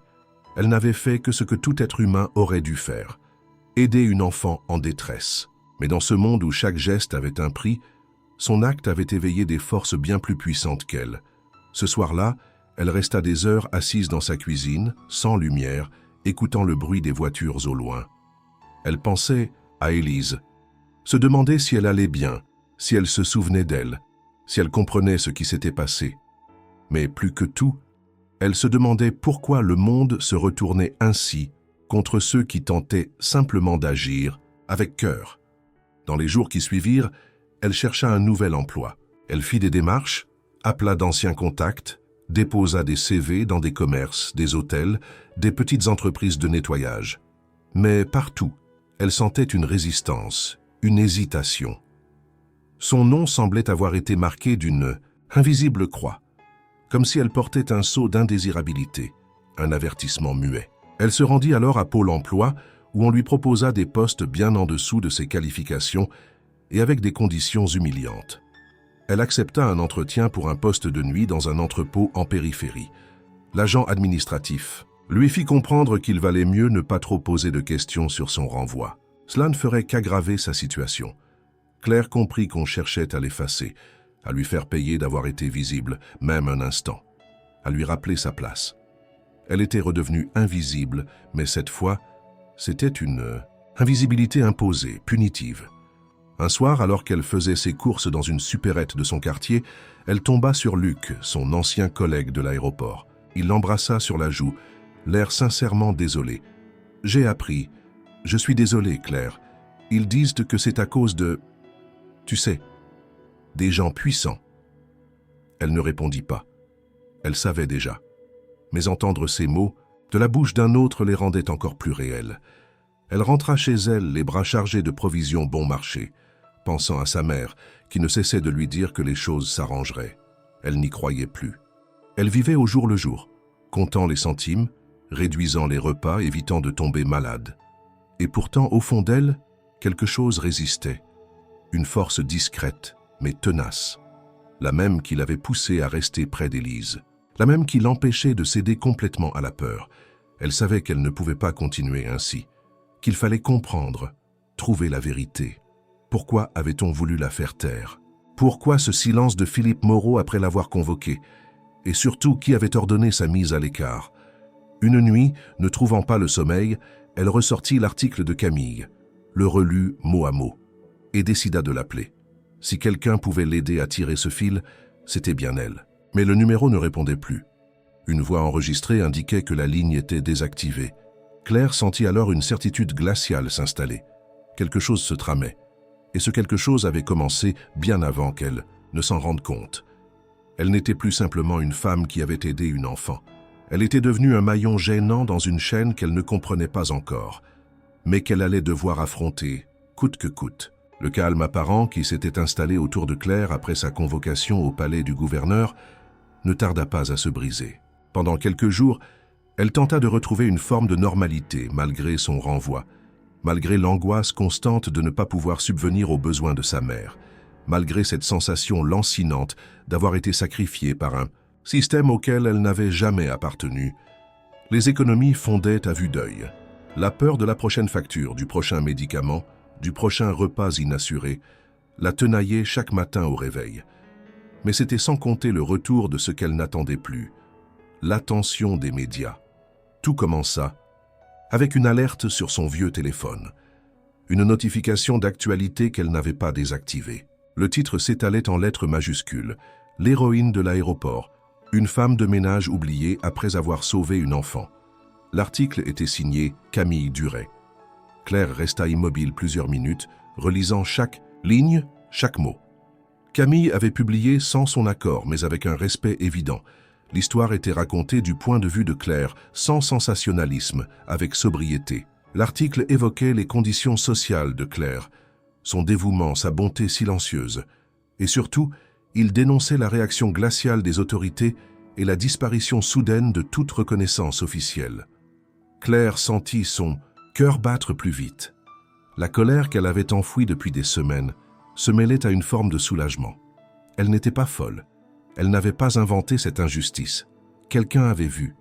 Elle n'avait fait que ce que tout être humain aurait dû faire. Aider une enfant en détresse. Mais dans ce monde où chaque geste avait un prix, son acte avait éveillé des forces bien plus puissantes qu'elle. Ce soir-là, elle resta des heures assise dans sa cuisine, sans lumière, écoutant le bruit des voitures au loin. Elle pensait à Élise, se demandait si elle allait bien, si elle se souvenait d'elle, si elle comprenait ce qui s'était passé. Mais plus que tout, elle se demandait pourquoi le monde se retournait ainsi contre ceux qui tentaient simplement d'agir avec cœur. Dans les jours qui suivirent, elle chercha un nouvel emploi. Elle fit des démarches, appela d'anciens contacts, déposa des CV dans des commerces, des hôtels, des petites entreprises de nettoyage. Mais partout, elle sentait une résistance, une hésitation. Son nom semblait avoir été marqué d'une invisible croix, comme si elle portait un sceau d'indésirabilité, un avertissement muet. Elle se rendit alors à Pôle emploi, où on lui proposa des postes bien en dessous de ses qualifications et avec des conditions humiliantes. Elle accepta un entretien pour un poste de nuit dans un entrepôt en périphérie. L'agent administratif lui fit comprendre qu'il valait mieux ne pas trop poser de questions sur son renvoi. Cela ne ferait qu'aggraver sa situation. Claire comprit qu'on cherchait à l'effacer, à lui faire payer d'avoir été visible, même un instant, à lui rappeler sa place. Elle était redevenue invisible, mais cette fois, c'était une invisibilité imposée, punitive. Un soir, alors qu'elle faisait ses courses dans une supérette de son quartier, elle tomba sur Luc, son ancien collègue de l'aéroport. Il l'embrassa sur la joue, l'air sincèrement désolé. « J'ai appris. Je suis désolé, Claire. Ils disent que c'est à cause de... tu sais, des gens puissants. » Elle ne répondit pas. Elle savait déjà. Mais entendre ces mots, de la bouche d'un autre, les rendait encore plus réels. Elle rentra chez elle, les bras chargés de provisions bon marché, pensant à sa mère, qui ne cessait de lui dire que les choses s'arrangeraient. Elle n'y croyait plus. Elle vivait au jour le jour, comptant les centimes, réduisant les repas, évitant de tomber malade. Et pourtant, au fond d'elle, quelque chose résistait. Une force discrète, mais tenace. La même qui l'avait poussée à rester près d'Élise. La même qui l'empêchait de céder complètement à la peur. Elle savait qu'elle ne pouvait pas continuer ainsi. Qu'il fallait comprendre, trouver la vérité. Pourquoi avait-on voulu la faire taire? Pourquoi ce silence de Philippe Moreau après l'avoir convoqué? Et surtout, qui avait ordonné sa mise à l'écart? Une nuit, ne trouvant pas le sommeil, elle ressortit l'article de Camille, le relut mot à mot, et décida de l'appeler. Si quelqu'un pouvait l'aider à tirer ce fil, c'était bien elle. Mais le numéro ne répondait plus. Une voix enregistrée indiquait que la ligne était désactivée. Claire sentit alors une certitude glaciale s'installer. Quelque chose se tramait. Et ce quelque chose avait commencé bien avant qu'elle ne s'en rende compte. Elle n'était plus simplement une femme qui avait aidé une enfant. Elle était devenue un maillon gênant dans une chaîne qu'elle ne comprenait pas encore, mais qu'elle allait devoir affronter, coûte que coûte. Le calme apparent qui s'était installé autour de Claire après sa convocation au palais du gouverneur ne tarda pas à se briser. Pendant quelques jours, elle tenta de retrouver une forme de normalité malgré son renvoi, malgré l'angoisse constante de ne pas pouvoir subvenir aux besoins de sa mère, malgré cette sensation lancinante d'avoir été sacrifiée par un système auquel elle n'avait jamais appartenu. Les économies fondaient à vue d'œil. La peur de la prochaine facture, du prochain médicament, du prochain repas inassuré, la tenaillait chaque matin au réveil. Mais c'était sans compter le retour de ce qu'elle n'attendait plus, l'attention des médias. Tout commença avec une alerte sur son vieux téléphone, une notification d'actualité qu'elle n'avait pas désactivée. Le titre s'étalait en lettres majuscules, « L'héroïne de l'aéroport, une femme de ménage oubliée après avoir sauvé une enfant ». L'article était signé Camille Duret. Claire resta immobile plusieurs minutes, relisant chaque ligne, chaque mot. Camille avait publié sans son accord, mais avec un respect évident. L'histoire était racontée du point de vue de Claire, sans sensationnalisme, avec sobriété. L'article évoquait les conditions sociales de Claire, son dévouement, sa bonté silencieuse. Et surtout, il dénonçait la réaction glaciale des autorités et la disparition soudaine de toute reconnaissance officielle. Claire sentit son cœur battre plus vite. La colère qu'elle avait enfouie depuis des semaines se mêlait à une forme de soulagement. Elle n'était pas folle. Elle n'avait pas inventé cette injustice. Quelqu'un avait vu.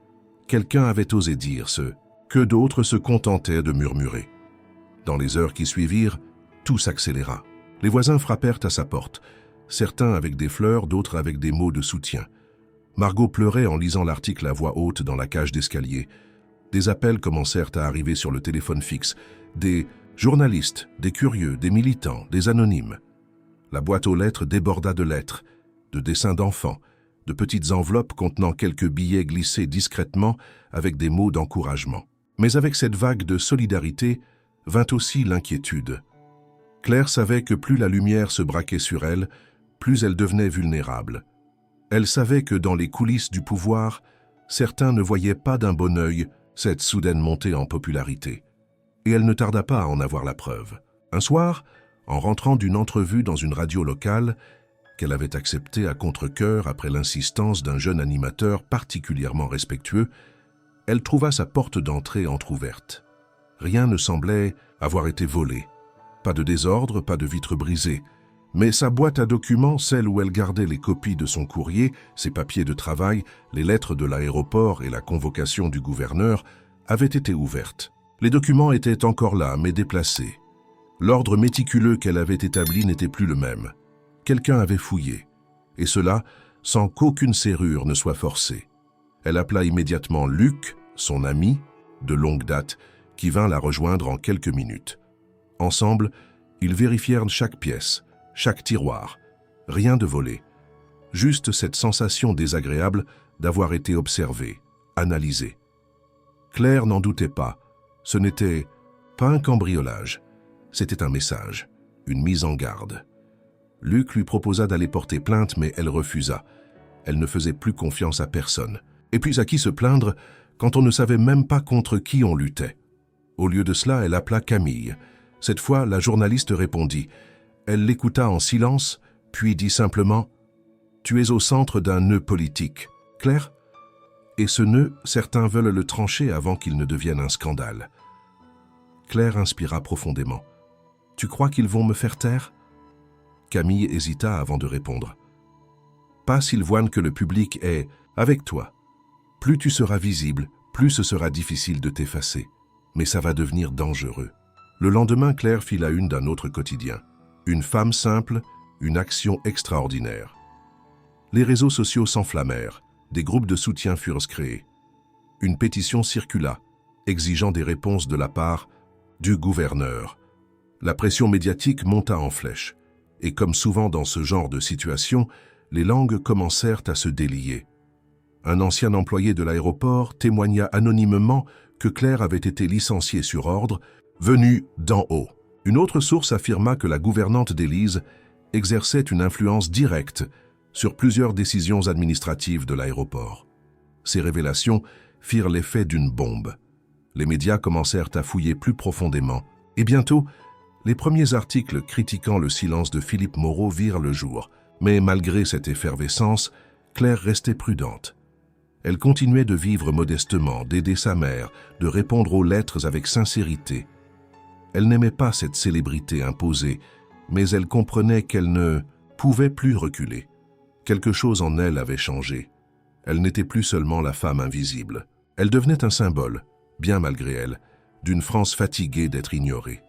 Quelqu'un avait osé dire ce que d'autres se contentaient de murmurer. Dans les heures qui suivirent, tout s'accéléra. Les voisins frappèrent à sa porte, certains avec des fleurs, d'autres avec des mots de soutien. Margot pleurait en lisant l'article à voix haute dans la cage d'escalier. Des appels commencèrent à arriver sur le téléphone fixe. Des journalistes, des curieux, des militants, des anonymes. La boîte aux lettres déborda de lettres, de dessins d'enfants, de petites enveloppes contenant quelques billets glissés discrètement avec des mots d'encouragement. Mais avec cette vague de solidarité vint aussi l'inquiétude. Claire savait que plus la lumière se braquait sur elle, plus elle devenait vulnérable. Elle savait que dans les coulisses du pouvoir, certains ne voyaient pas d'un bon œil cette soudaine montée en popularité. Et elle ne tarda pas à en avoir la preuve. Un soir, en rentrant d'une entrevue dans une radio locale, qu'elle avait acceptée à contre-cœur après l'insistance d'un jeune animateur particulièrement respectueux, elle trouva sa porte d'entrée entr'ouverte. Rien ne semblait avoir été volé. Pas de désordre, pas de vitres brisées. Mais sa boîte à documents, celle où elle gardait les copies de son courrier, ses papiers de travail, les lettres de l'aéroport et la convocation du gouverneur, avait été ouverte. Les documents étaient encore là, mais déplacés. L'ordre méticuleux qu'elle avait établi n'était plus le même. Quelqu'un avait fouillé, et cela sans qu'aucune serrure ne soit forcée. Elle appela immédiatement Luc, son ami, de longue date, qui vint la rejoindre en quelques minutes. Ensemble, ils vérifièrent chaque pièce, chaque tiroir. Rien de volé. Juste cette sensation désagréable d'avoir été observée, analysée. Claire n'en doutait pas. Ce n'était pas un cambriolage. C'était un message, une mise en garde. Luc lui proposa d'aller porter plainte, mais elle refusa. Elle ne faisait plus confiance à personne. Et puis à qui se plaindre quand on ne savait même pas contre qui on luttait? Au lieu de cela, elle appela Camille. Cette fois, la journaliste répondit. Elle l'écouta en silence, puis dit simplement « Tu es au centre d'un nœud politique, Claire ? Et ce nœud, certains veulent le trancher avant qu'il ne devienne un scandale. » Claire inspira profondément. « Tu crois qu'ils vont me faire taire ? Camille hésita avant de répondre. « Pas, Sylvoine, que le public est avec toi. Plus tu seras visible, plus ce sera difficile de t'effacer. Mais ça va devenir dangereux. » Le lendemain, Claire fit la une d'un autre quotidien. Une femme simple, une action extraordinaire. Les réseaux sociaux s'enflammèrent, des groupes de soutien furent créés. Une pétition circula, exigeant des réponses de la part du gouverneur. La pression médiatique monta en flèche, et comme souvent dans ce genre de situation, les langues commencèrent à se délier. Un ancien employé de l'aéroport témoigna anonymement que Claire avait été licenciée sur ordre, venue d'en haut. Une autre source affirma que la gouvernante d'Élise exerçait une influence directe sur plusieurs décisions administratives de l'aéroport. Ces révélations firent l'effet d'une bombe. Les médias commencèrent à fouiller plus profondément, et bientôt, les premiers articles critiquant le silence de Philippe Moreau virent le jour. Mais malgré cette effervescence, Claire restait prudente. Elle continuait de vivre modestement, d'aider sa mère, de répondre aux lettres avec sincérité. Elle n'aimait pas cette célébrité imposée, mais elle comprenait qu'elle ne pouvait plus reculer. Quelque chose en elle avait changé. Elle n'était plus seulement la femme invisible. Elle devenait un symbole, bien malgré elle, d'une France fatiguée d'être ignorée.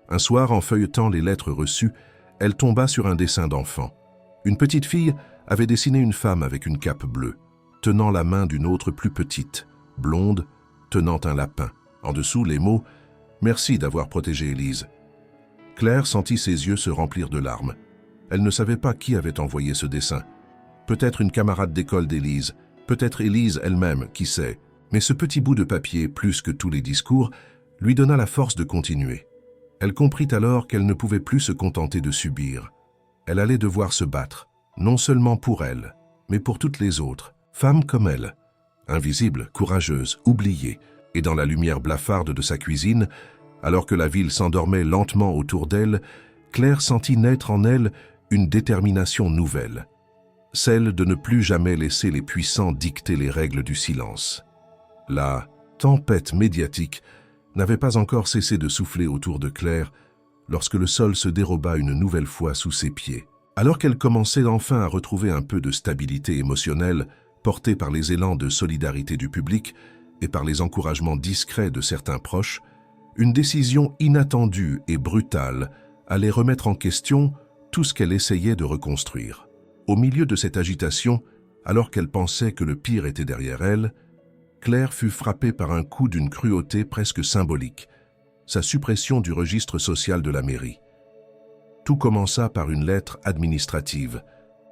Un soir, en feuilletant les lettres reçues, elle tomba sur un dessin d'enfant. Une petite fille avait dessiné une femme avec une cape bleue, tenant la main d'une autre plus petite, blonde, tenant un lapin. En dessous, les mots « Merci d'avoir protégé Élise ». Claire sentit ses yeux se remplir de larmes. Elle ne savait pas qui avait envoyé ce dessin. Peut-être une camarade d'école d'Élise, peut-être Élise elle-même, qui sait. Mais ce petit bout de papier, plus que tous les discours, lui donna la force de continuer. Elle comprit alors qu'elle ne pouvait plus se contenter de subir. Elle allait devoir se battre, non seulement pour elle, mais pour toutes les autres, femmes comme elle. Invisible, courageuse, oubliée, et dans la lumière blafarde de sa cuisine, alors que la ville s'endormait lentement autour d'elle, Claire sentit naître en elle une détermination nouvelle, celle de ne plus jamais laisser les puissants dicter les règles du silence. La tempête médiatique n'avait pas encore cessé de souffler autour de Claire lorsque le sol se déroba une nouvelle fois sous ses pieds. Alors qu'elle commençait enfin à retrouver un peu de stabilité émotionnelle, portée par les élans de solidarité du public et par les encouragements discrets de certains proches, une décision inattendue et brutale allait remettre en question tout ce qu'elle essayait de reconstruire. Au milieu de cette agitation, alors qu'elle pensait que le pire était derrière elle, Claire fut frappée par un coup d'une cruauté presque symbolique, sa suppression du registre social de la mairie. Tout commença par une lettre administrative,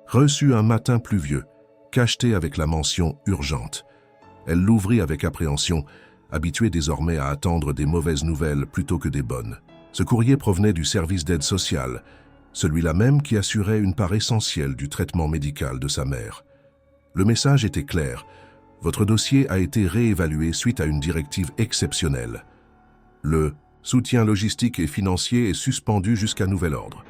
reçue un matin pluvieux, cachetée avec la mention « urgente ». Elle l'ouvrit avec appréhension, habituée désormais à attendre des mauvaises nouvelles plutôt que des bonnes. Ce courrier provenait du service d'aide sociale, celui-là même qui assurait une part essentielle du traitement médical de sa mère. Le message était clair. Votre dossier a été réévalué suite à une directive exceptionnelle. Le soutien logistique et financier est suspendu jusqu'à nouvel ordre.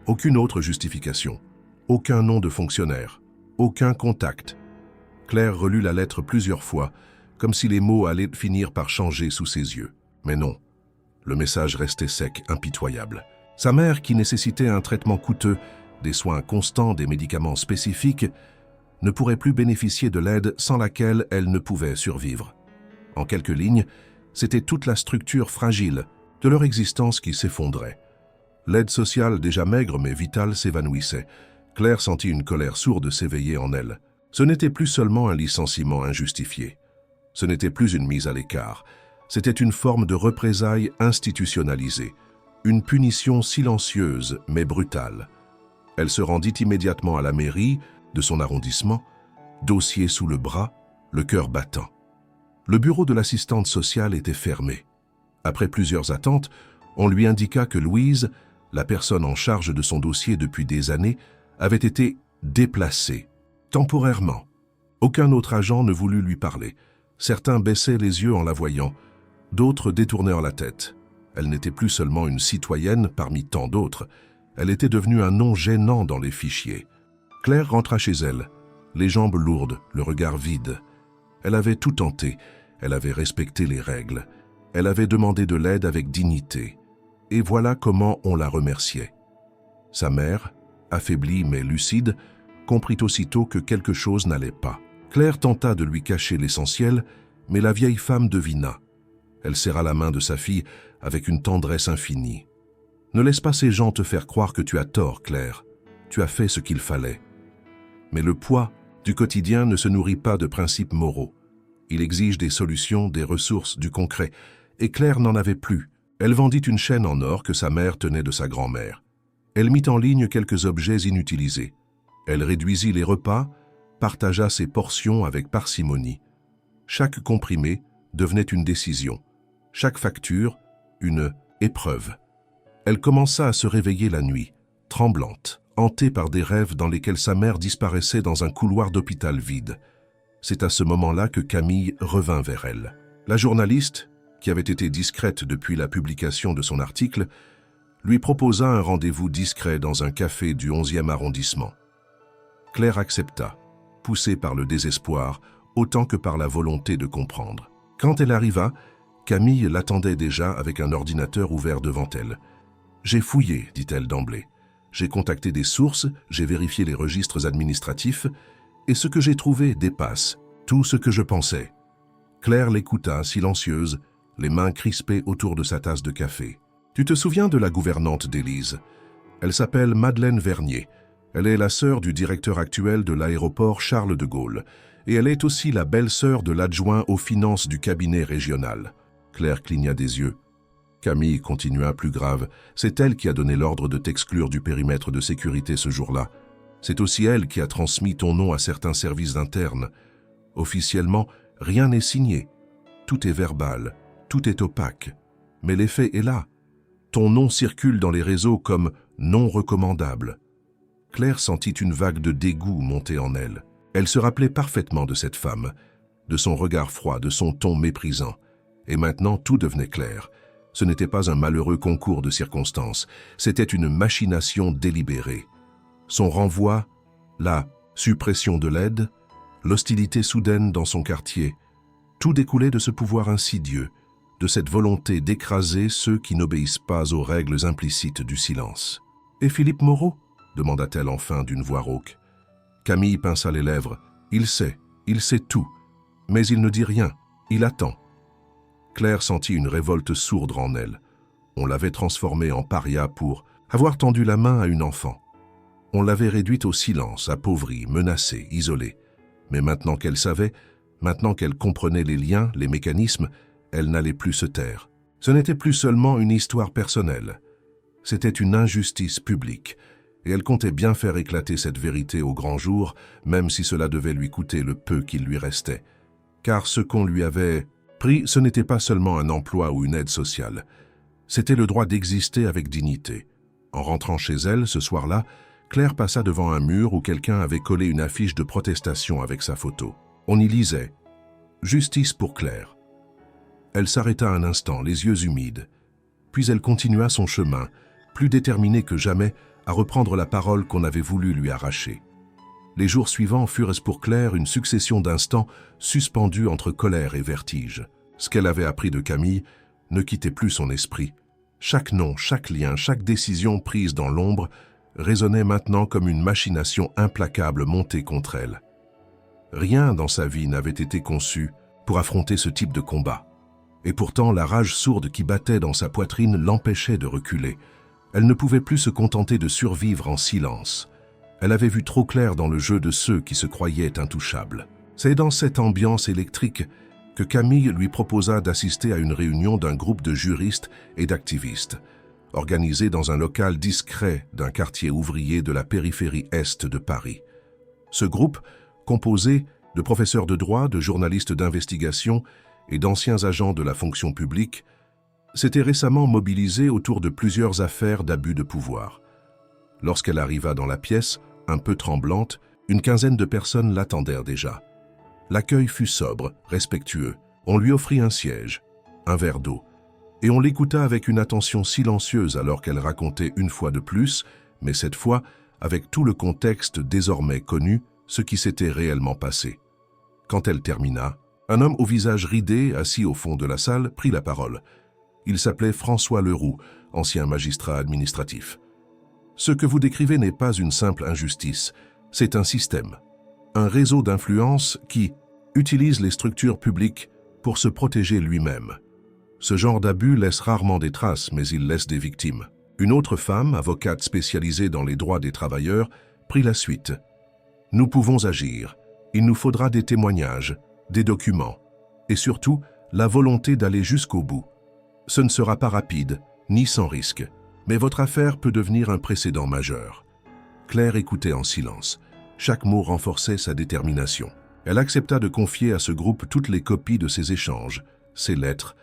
Aucune autre justification, aucun nom de fonctionnaire, aucun contact. Claire relut la lettre plusieurs fois, comme si les mots allaient finir par changer sous ses yeux. Mais non, le message restait sec, impitoyable. Sa mère, qui nécessitait un traitement coûteux, des soins constants, des médicaments spécifiques, ne pourrait plus bénéficier de l'aide sans laquelle elle ne pouvait survivre. En quelques lignes, c'était toute la structure fragile de leur existence qui s'effondrait. L'aide sociale, déjà maigre mais vitale, s'évanouissait. Claire sentit une colère sourde s'éveiller en elle. Ce n'était plus seulement un licenciement injustifié. Ce n'était plus une mise à l'écart. C'était une forme de représailles institutionnalisée, une punition silencieuse mais brutale. Elle se rendit immédiatement à la mairie de son arrondissement, dossier sous le bras, le cœur battant. Le bureau de l'assistante sociale était fermé. Après plusieurs attentes, on lui indiqua que Louise, la personne en charge de son dossier depuis des années, avait été déplacée, temporairement. Aucun autre agent ne voulut lui parler. Certains baissaient les yeux en la voyant, d'autres détournèrent la tête. Elle n'était plus seulement une citoyenne parmi tant d'autres, elle était devenue un nom gênant dans les fichiers. Claire rentra chez elle, les jambes lourdes, le regard vide. Elle avait tout tenté, elle avait respecté les règles, elle avait demandé de l'aide avec dignité. Et voilà comment on la remerciait. Sa mère, affaiblie mais lucide, comprit aussitôt que quelque chose n'allait pas. Claire tenta de lui cacher l'essentiel, mais la vieille femme devina. Elle serra la main de sa fille avec une tendresse infinie. « Ne laisse pas ces gens te faire croire que tu as tort, Claire. Tu as fait ce qu'il fallait. » Mais le poids du quotidien ne se nourrit pas de principes moraux. Il exige des solutions, des ressources, du concret. Et Claire n'en avait plus. Elle vendit une chaîne en or que sa mère tenait de sa grand-mère. Elle mit en ligne quelques objets inutilisés. Elle réduisit les repas, partagea ses portions avec parcimonie. Chaque comprimé devenait une décision. Chaque facture, une épreuve. Elle commença à se réveiller la nuit, tremblante, hantée par des rêves dans lesquels sa mère disparaissait dans un couloir d'hôpital vide. C'est à ce moment-là que Camille revint vers elle. La journaliste, qui avait été discrète depuis la publication de son article, lui proposa un rendez-vous discret dans un café du 11e arrondissement. Claire accepta, poussée par le désespoir autant que par la volonté de comprendre. Quand elle arriva, Camille l'attendait déjà avec un ordinateur ouvert devant elle. « J'ai fouillé, dit-elle d'emblée. J'ai contacté des sources, j'ai vérifié les registres administratifs, et ce que j'ai trouvé dépasse tout ce que je pensais. » Claire l'écouta, silencieuse, les mains crispées autour de sa tasse de café. « Tu te souviens de la gouvernante d'Élise? Elle s'appelle Madeleine Vernier. Elle est la sœur du directeur actuel de l'aéroport Charles de Gaulle, et elle est aussi la belle-sœur de l'adjoint aux finances du cabinet régional. » Claire cligna des yeux. Camille continua plus grave. « C'est elle qui a donné l'ordre de t'exclure du périmètre de sécurité ce jour-là. C'est aussi elle qui a transmis ton nom à certains services internes. Officiellement, rien n'est signé. Tout est verbal, tout est opaque. Mais l'effet est là. Ton nom circule dans les réseaux comme non recommandable. » Claire sentit une vague de dégoût monter en elle. Elle se rappelait parfaitement de cette femme, de son regard froid, de son ton méprisant. Et maintenant, tout devenait clair. Ce n'était pas un malheureux concours de circonstances, c'était une machination délibérée. Son renvoi, la suppression de l'aide, l'hostilité soudaine dans son quartier, tout découlait de ce pouvoir insidieux, de cette volonté d'écraser ceux qui n'obéissent pas aux règles implicites du silence. « Et Philippe Moreau ?» demanda-t-elle enfin d'une voix rauque. Camille pinça les lèvres. « Il sait tout, mais il ne dit rien, il attend. » Claire sentit une révolte sourde en elle. On l'avait transformée en paria pour avoir tendu la main à une enfant. On l'avait réduite au silence, appauvrie, menacée, isolée. Mais maintenant qu'elle savait, maintenant qu'elle comprenait les liens, les mécanismes, elle n'allait plus se taire. Ce n'était plus seulement une histoire personnelle. C'était une injustice publique, et elle comptait bien faire éclater cette vérité au grand jour, même si cela devait lui coûter le peu qu'il lui restait. Car ce qu'on lui avait pris, ce n'était pas seulement un emploi ou une aide sociale. C'était le droit d'exister avec dignité. En rentrant chez elle, ce soir-là, Claire passa devant un mur où quelqu'un avait collé une affiche de protestation avec sa photo. On y lisait « Justice pour Claire ». Elle s'arrêta un instant, les yeux humides. Puis elle continua son chemin, plus déterminée que jamais à reprendre la parole qu'on avait voulu lui arracher. Les jours suivants furent pour Claire une succession d'instants suspendus entre colère et vertige. Ce qu'elle avait appris de Camille ne quittait plus son esprit. Chaque nom, chaque lien, chaque décision prise dans l'ombre résonnait maintenant comme une machination implacable montée contre elle. Rien dans sa vie n'avait été conçu pour affronter ce type de combat. Et pourtant, la rage sourde qui battait dans sa poitrine l'empêchait de reculer. Elle ne pouvait plus se contenter de survivre en silence. Elle avait vu trop clair dans le jeu de ceux qui se croyaient intouchables. C'est dans cette ambiance électrique que Camille lui proposa d'assister à une réunion d'un groupe de juristes et d'activistes, organisée dans un local discret d'un quartier ouvrier de la périphérie est de Paris. Ce groupe, composé de professeurs de droit, de journalistes d'investigation et d'anciens agents de la fonction publique, s'était récemment mobilisé autour de plusieurs affaires d'abus de pouvoir. Lorsqu'elle arriva dans la pièce, un peu tremblante, une quinzaine de personnes l'attendèrent déjà. L'accueil fut sobre, respectueux. On lui offrit un siège, un verre d'eau, et on l'écouta avec une attention silencieuse alors qu'elle racontait une fois de plus, mais cette fois avec tout le contexte désormais connu, ce qui s'était réellement passé. Quand elle termina, un homme au visage ridé, assis au fond de la salle, prit la parole. Il s'appelait François Leroux, ancien magistrat administratif. Ce que vous décrivez n'est pas une simple injustice, c'est un système. Un réseau d'influence qui utilise les structures publiques pour se protéger lui-même. Ce genre d'abus laisse rarement des traces, mais il laisse des victimes. Une autre femme, avocate spécialisée dans les droits des travailleurs, prit la suite. Nous pouvons agir. Il nous faudra des témoignages, des documents, et surtout, la volonté d'aller jusqu'au bout. Ce ne sera pas rapide, ni sans risque, mais votre affaire peut devenir un précédent majeur. Claire écoutait en silence. Chaque mot renforçait sa détermination. Elle accepta de confier à ce groupe toutes les copies de ses échanges, ses lettres,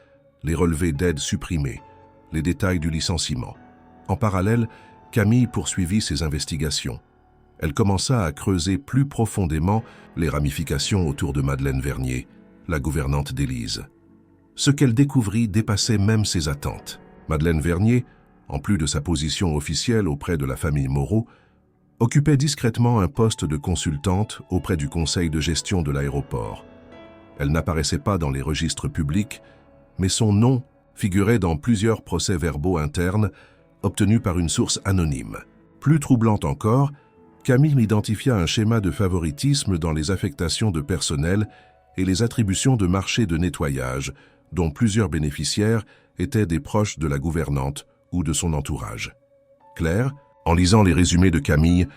les relevés d'aide supprimés, les détails du licenciement. En parallèle, Camille poursuivit ses investigations. Elle commença à creuser plus profondément les ramifications autour de Madeleine Vernier, la gouvernante d'Élise. Ce qu'elle découvrit dépassait même ses attentes. Madeleine Vernier, en plus de sa position officielle auprès de la famille Moreau, occupait discrètement un poste de consultante auprès du conseil de gestion de l'aéroport. Elle n'apparaissait pas dans les registres publics, mais son nom figurait dans plusieurs procès-verbaux internes obtenus par une source anonyme. Plus troublante encore, Camille identifia un schéma de favoritisme dans les affectations de personnel et les attributions de marchés de nettoyage, dont plusieurs bénéficiaires étaient des proches de la gouvernante ou de son entourage. Claire, en lisant les résumés de Camille,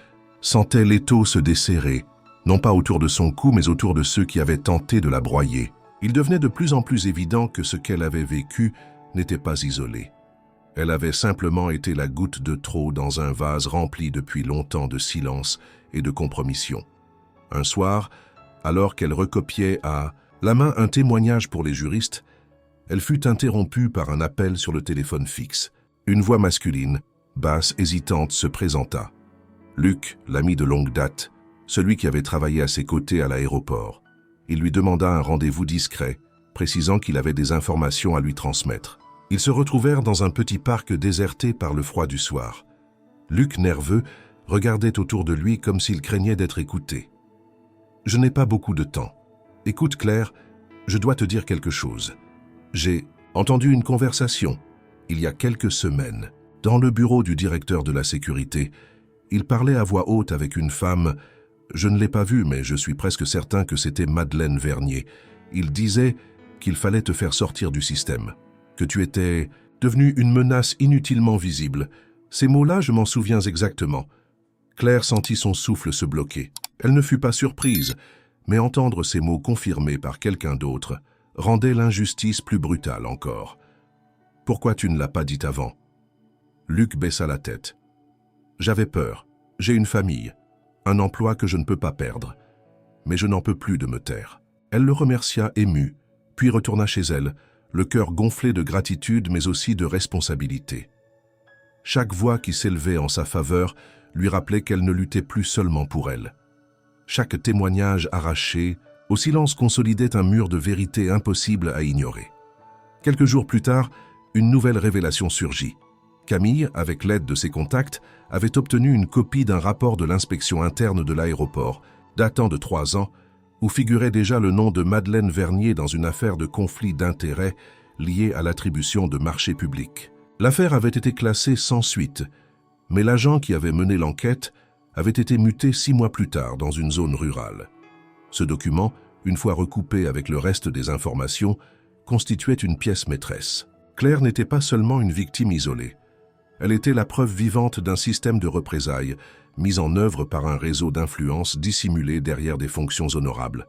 sentait l'étau se desserrer, non pas autour de son cou, mais autour de ceux qui avaient tenté de la broyer. Il devenait de plus en plus évident que ce qu'elle avait vécu n'était pas isolé. Elle avait simplement été la goutte de trop dans un vase rempli depuis longtemps de silence et de compromission. Un soir, alors qu'elle recopiait à la main un témoignage pour les juristes, elle fut interrompue par un appel sur le téléphone fixe. Une voix masculine, basse, hésitante, se présenta. Luc, l'ami de longue date, celui qui avait travaillé à ses côtés à l'aéroport. Il lui demanda un rendez-vous discret, précisant qu'il avait des informations à lui transmettre. Ils se retrouvèrent dans un petit parc déserté par le froid du soir. Luc, nerveux, regardait autour de lui comme s'il craignait d'être écouté. « Je n'ai pas beaucoup de temps. Écoute Claire, je dois te dire quelque chose. J'ai entendu une conversation, il y a quelques semaines, dans le bureau du directeur de la sécurité. Il parlait à voix haute avec une femme. Je ne l'ai pas vue, mais je suis presque certain que c'était Madeleine Vernier. Il disait qu'il fallait te faire sortir du système, que tu étais devenue une menace inutilement visible. Ces mots-là, je m'en souviens exactement. » Claire sentit son souffle se bloquer. Elle ne fut pas surprise, mais entendre ces mots confirmés par quelqu'un d'autre rendait l'injustice plus brutale encore. « Pourquoi tu ne l'as pas dit avant ?» Luc baissa la tête. « J'avais peur. J'ai une famille, un emploi que je ne peux pas perdre. Mais je n'en peux plus de me taire. » Elle le remercia émue, puis retourna chez elle, le cœur gonflé de gratitude mais aussi de responsabilité. Chaque voix qui s'élevait en sa faveur lui rappelait qu'elle ne luttait plus seulement pour elle. Chaque témoignage arraché, au silence consolidait un mur de vérité impossible à ignorer. Quelques jours plus tard, une nouvelle révélation surgit. Camille, avec l'aide de ses contacts, avait obtenu une copie d'un rapport de l'inspection interne de l'aéroport, datant de 3 ans, où figurait déjà le nom de Madeleine Vernier dans une affaire de conflit d'intérêts liée à l'attribution de marchés publics. L'affaire avait été classée sans suite, mais l'agent qui avait mené l'enquête avait été muté 6 mois plus tard dans une zone rurale. Ce document, une fois recoupé avec le reste des informations, constituait une pièce maîtresse. Claire n'était pas seulement une victime isolée. Elle était la preuve vivante d'un système de représailles mis en œuvre par un réseau d'influence dissimulé derrière des fonctions honorables.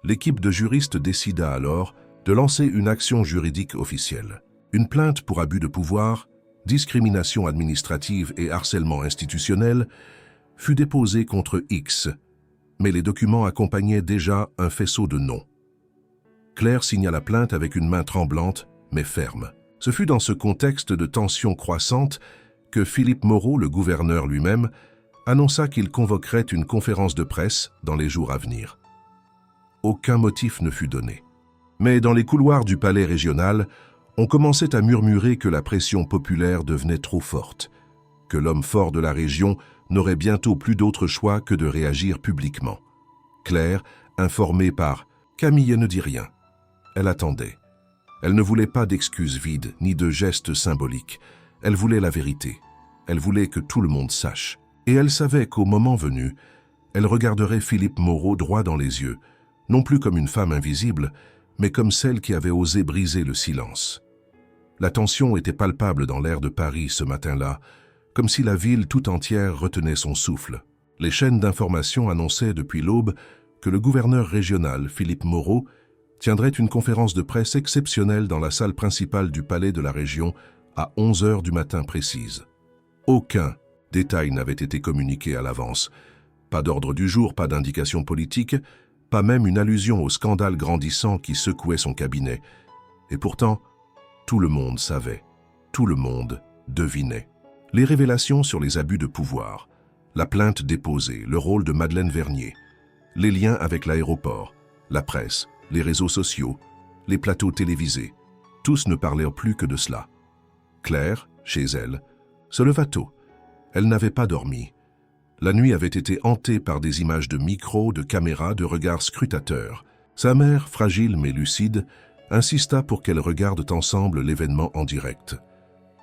L'équipe de juristes décida alors de lancer une action juridique officielle. Une plainte pour abus de pouvoir, discrimination administrative et harcèlement institutionnel fut déposée contre X, mais les documents accompagnaient déjà un faisceau de noms. Claire signa la plainte avec une main tremblante, mais ferme. Ce fut dans ce contexte de tension croissante que Philippe Moreau, le gouverneur lui-même, annonça qu'il convoquerait une conférence de presse dans les jours à venir. Aucun motif ne fut donné. Mais dans les couloirs du palais régional, on commençait à murmurer que la pression populaire devenait trop forte, que l'homme fort de la région n'aurait bientôt plus d'autre choix que de réagir publiquement. Claire, informée par « Camille ne dit rien », elle attendait. Elle ne voulait pas d'excuses vides ni de gestes symboliques. Elle voulait la vérité. Elle voulait que tout le monde sache. Et elle savait qu'au moment venu, elle regarderait Philippe Moreau droit dans les yeux, non plus comme une femme invisible, mais comme celle qui avait osé briser le silence. La tension était palpable dans l'air de Paris ce matin-là, comme si la ville tout entière retenait son souffle. Les chaînes d'information annonçaient depuis l'aube que le gouverneur régional, Philippe Moreau, tiendrait une conférence de presse exceptionnelle dans la salle principale du palais de la région à 11 heures du matin précise. Aucun détail n'avait été communiqué à l'avance. Pas d'ordre du jour, pas d'indication politique, pas même une allusion au scandale grandissant qui secouait son cabinet. Et pourtant, tout le monde savait, tout le monde devinait. Les révélations sur les abus de pouvoir, la plainte déposée, le rôle de Madeleine Vernier, les liens avec l'aéroport, la presse, les réseaux sociaux, les plateaux télévisés, tous ne parlaient plus que de cela. Claire, chez elle, se leva tôt. Elle n'avait pas dormi. La nuit avait été hantée par des images de micros, de caméras, de regards scrutateurs. Sa mère, fragile mais lucide, insista pour qu'elles regardent ensemble l'événement en direct.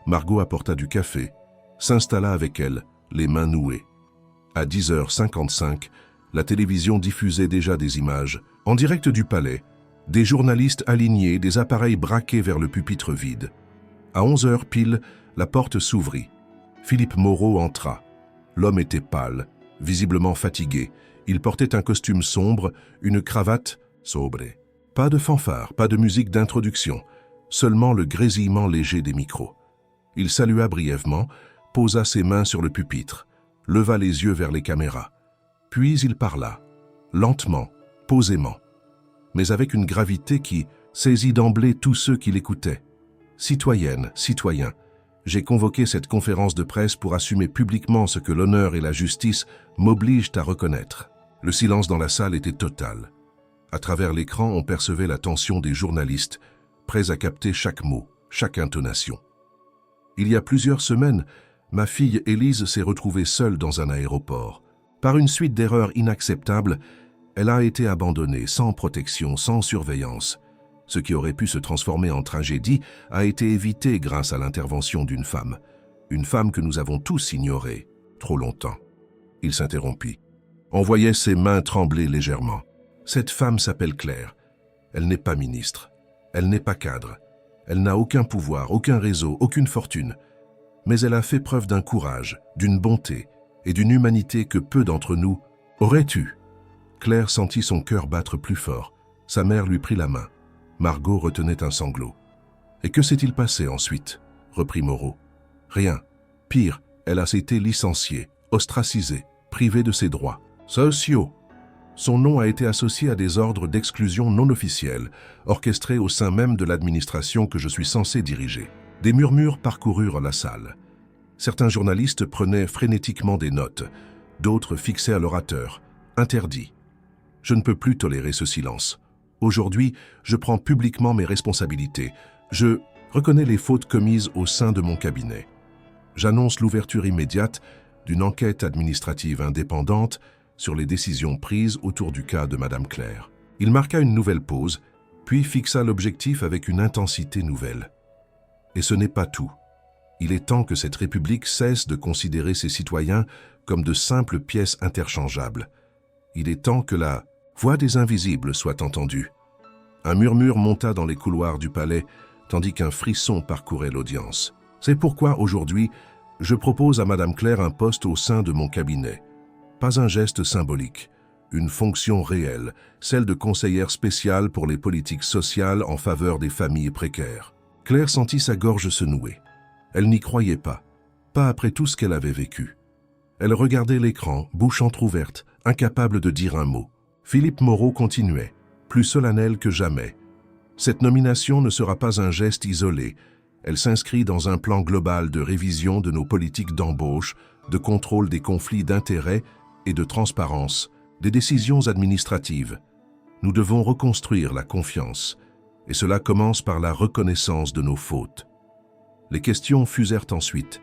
Margot apporta du café, s'installa avec elle, les mains nouées. À 10h55, la télévision diffusait déjà des images. En direct du palais, des journalistes alignés, des appareils braqués vers le pupitre vide. À 11h pile, la porte s'ouvrit. Philippe Moreau entra. L'homme était pâle, visiblement fatigué. Il portait un costume sombre, une cravate sobre. Pas de fanfare, pas de musique d'introduction, seulement le grésillement léger des micros. Il salua brièvement, posa ses mains sur le pupitre, leva les yeux vers les caméras. Puis il parla, lentement, posément, mais avec une gravité qui saisit d'emblée tous ceux qui l'écoutaient. « Citoyennes, citoyens, j'ai convoqué cette conférence de presse pour assumer publiquement ce que l'honneur et la justice m'obligent à reconnaître. » Le silence dans la salle était total. À travers l'écran, on percevait la tension des journalistes, prêts à capter chaque mot, chaque intonation. Il y a plusieurs semaines, ma fille Élise s'est retrouvée seule dans un aéroport. Par une suite d'erreurs inacceptables, elle a été abandonnée, sans protection, sans surveillance. Ce qui aurait pu se transformer en tragédie a été évité grâce à l'intervention d'une femme que nous avons tous ignorée, trop longtemps. Il s'interrompit. On voyait ses mains trembler légèrement. Cette femme s'appelle Claire. Elle n'est pas ministre. Elle n'est pas cadre. Elle n'a aucun pouvoir, aucun réseau, aucune fortune. Mais elle a fait preuve d'un courage, d'une bonté et d'une humanité que peu d'entre nous auraient eu. Claire sentit son cœur battre plus fort. Sa mère lui prit la main. Margot retenait un sanglot. « Et que s'est-il passé ensuite ?» reprit Moreau. « Rien. Pire, elle a été licenciée, ostracisée, privée de ses droits. Sociaux. Son nom a été associé à des ordres d'exclusion non officiels, orchestrés au sein même de l'administration que je suis censé diriger. Des murmures parcoururent la salle. Certains journalistes prenaient frénétiquement des notes, d'autres fixaient à l'orateur. Interdit. Je ne peux plus tolérer ce silence. Aujourd'hui, je prends publiquement mes responsabilités. Je reconnais les fautes commises au sein de mon cabinet. J'annonce l'ouverture immédiate d'une enquête administrative indépendante sur les décisions prises autour du cas de Madame Claire. Il marqua une nouvelle pause, puis fixa l'objectif avec une intensité nouvelle. Et ce n'est pas tout. Il est temps que cette République cesse de considérer ses citoyens comme de simples pièces interchangeables. Il est temps que la voix des invisibles soit entendue. Un murmure monta dans les couloirs du palais, tandis qu'un frisson parcourait l'audience. C'est pourquoi, aujourd'hui, je propose à Madame Claire un poste au sein de mon cabinet. Pas un geste symbolique, une fonction réelle, celle de conseillère spéciale pour les politiques sociales en faveur des familles précaires. Claire sentit sa gorge se nouer. Elle n'y croyait pas après tout ce qu'elle avait vécu. Elle regardait l'écran, bouche entrouverte, incapable de dire un mot. Philippe Moreau continuait, plus solennel que jamais. Cette nomination ne sera pas un geste isolé. Elle s'inscrit dans un plan global de révision de nos politiques d'embauche, de contrôle des conflits d'intérêts et de transparence, des décisions administratives. Nous devons reconstruire la confiance, et cela commence par la reconnaissance de nos fautes. Les questions fusèrent ensuite.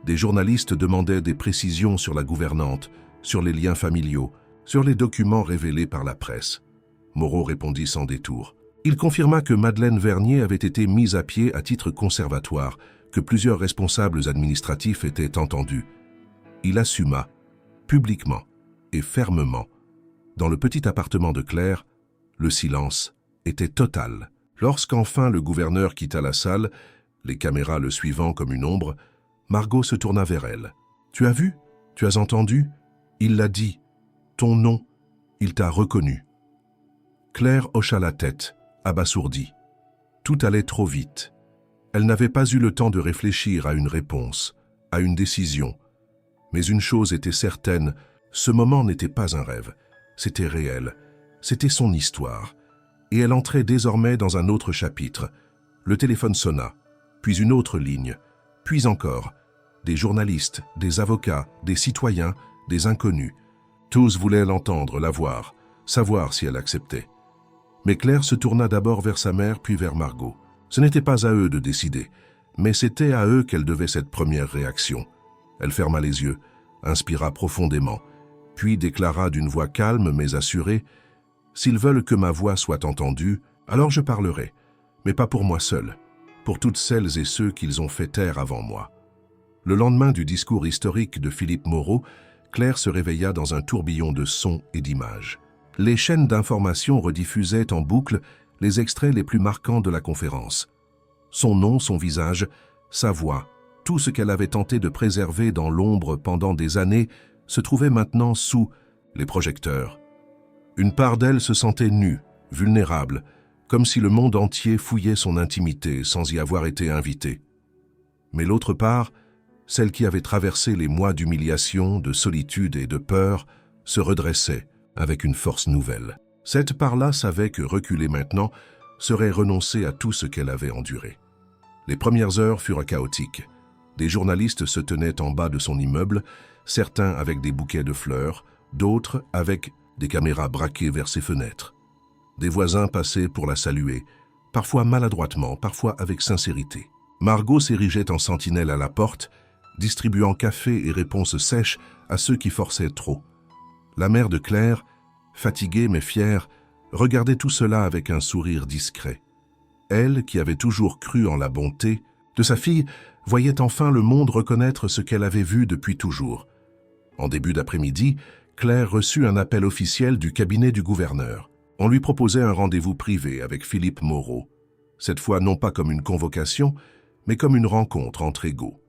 Des journalistes demandaient des précisions sur la gouvernante, sur les liens familiaux, sur les documents révélés par la presse. Moreau répondit sans détour. Il confirma que Madeleine Vernier avait été mise à pied à titre conservatoire, que plusieurs responsables administratifs étaient entendus. Il assuma, publiquement et fermement. Dans le petit appartement de Claire, le silence était total. Lorsqu'enfin le gouverneur quitta la salle, les caméras le suivant comme une ombre, Margot se tourna vers elle. « Tu as vu? Tu as entendu? Il l'a dit. Ton nom, il t'a reconnu. » Claire hocha la tête, abasourdie. Tout allait trop vite. Elle n'avait pas eu le temps de réfléchir à une réponse, à une décision. Mais une chose était certaine, ce moment n'était pas un rêve. C'était réel. C'était son histoire. Et elle entrait désormais dans un autre chapitre. Le téléphone sonna, puis une autre ligne, puis encore. Des journalistes, des avocats, des citoyens, des inconnus. Tous voulaient l'entendre, la voir, savoir si elle acceptait. Mais Claire se tourna d'abord vers sa mère, puis vers Margot. Ce n'était pas à eux de décider, mais c'était à eux qu'elle devait cette première réaction. Elle ferma les yeux, inspira profondément, puis déclara d'une voix calme mais assurée « S'ils veulent que ma voix soit entendue, alors je parlerai, mais pas pour moi seul, pour toutes celles et ceux qu'ils ont fait taire avant moi. » Le lendemain du discours historique de Philippe Moreau, Claire se réveilla dans un tourbillon de sons et d'images. Les chaînes d'information rediffusaient en boucle les extraits les plus marquants de la conférence. Son nom, son visage, sa voix, tout ce qu'elle avait tenté de préserver dans l'ombre pendant des années se trouvait maintenant sous les projecteurs. Une part d'elle se sentait nue, vulnérable, comme si le monde entier fouillait son intimité sans y avoir été invité. Mais l'autre part, celle qui avait traversé les mois d'humiliation, de solitude et de peur, se redressait avec une force nouvelle. Cette part-là savait que reculer maintenant serait renoncer à tout ce qu'elle avait enduré. Les premières heures furent chaotiques. Des journalistes se tenaient en bas de son immeuble, certains avec des bouquets de fleurs, d'autres avec des caméras braquées vers ses fenêtres. Des voisins passaient pour la saluer, parfois maladroitement, parfois avec sincérité. Margot s'érigeait en sentinelle à la porte, distribuant café et réponses sèches à ceux qui forçaient trop. La mère de Claire, fatiguée mais fière, regardait tout cela avec un sourire discret. Elle, qui avait toujours cru en la bonté de sa fille, voyait enfin le monde reconnaître ce qu'elle avait vu depuis toujours. En début d'après-midi, Claire reçut un appel officiel du cabinet du gouverneur. On lui proposait un rendez-vous privé avec Philippe Moreau, cette fois non pas comme une convocation, mais comme une rencontre entre égaux.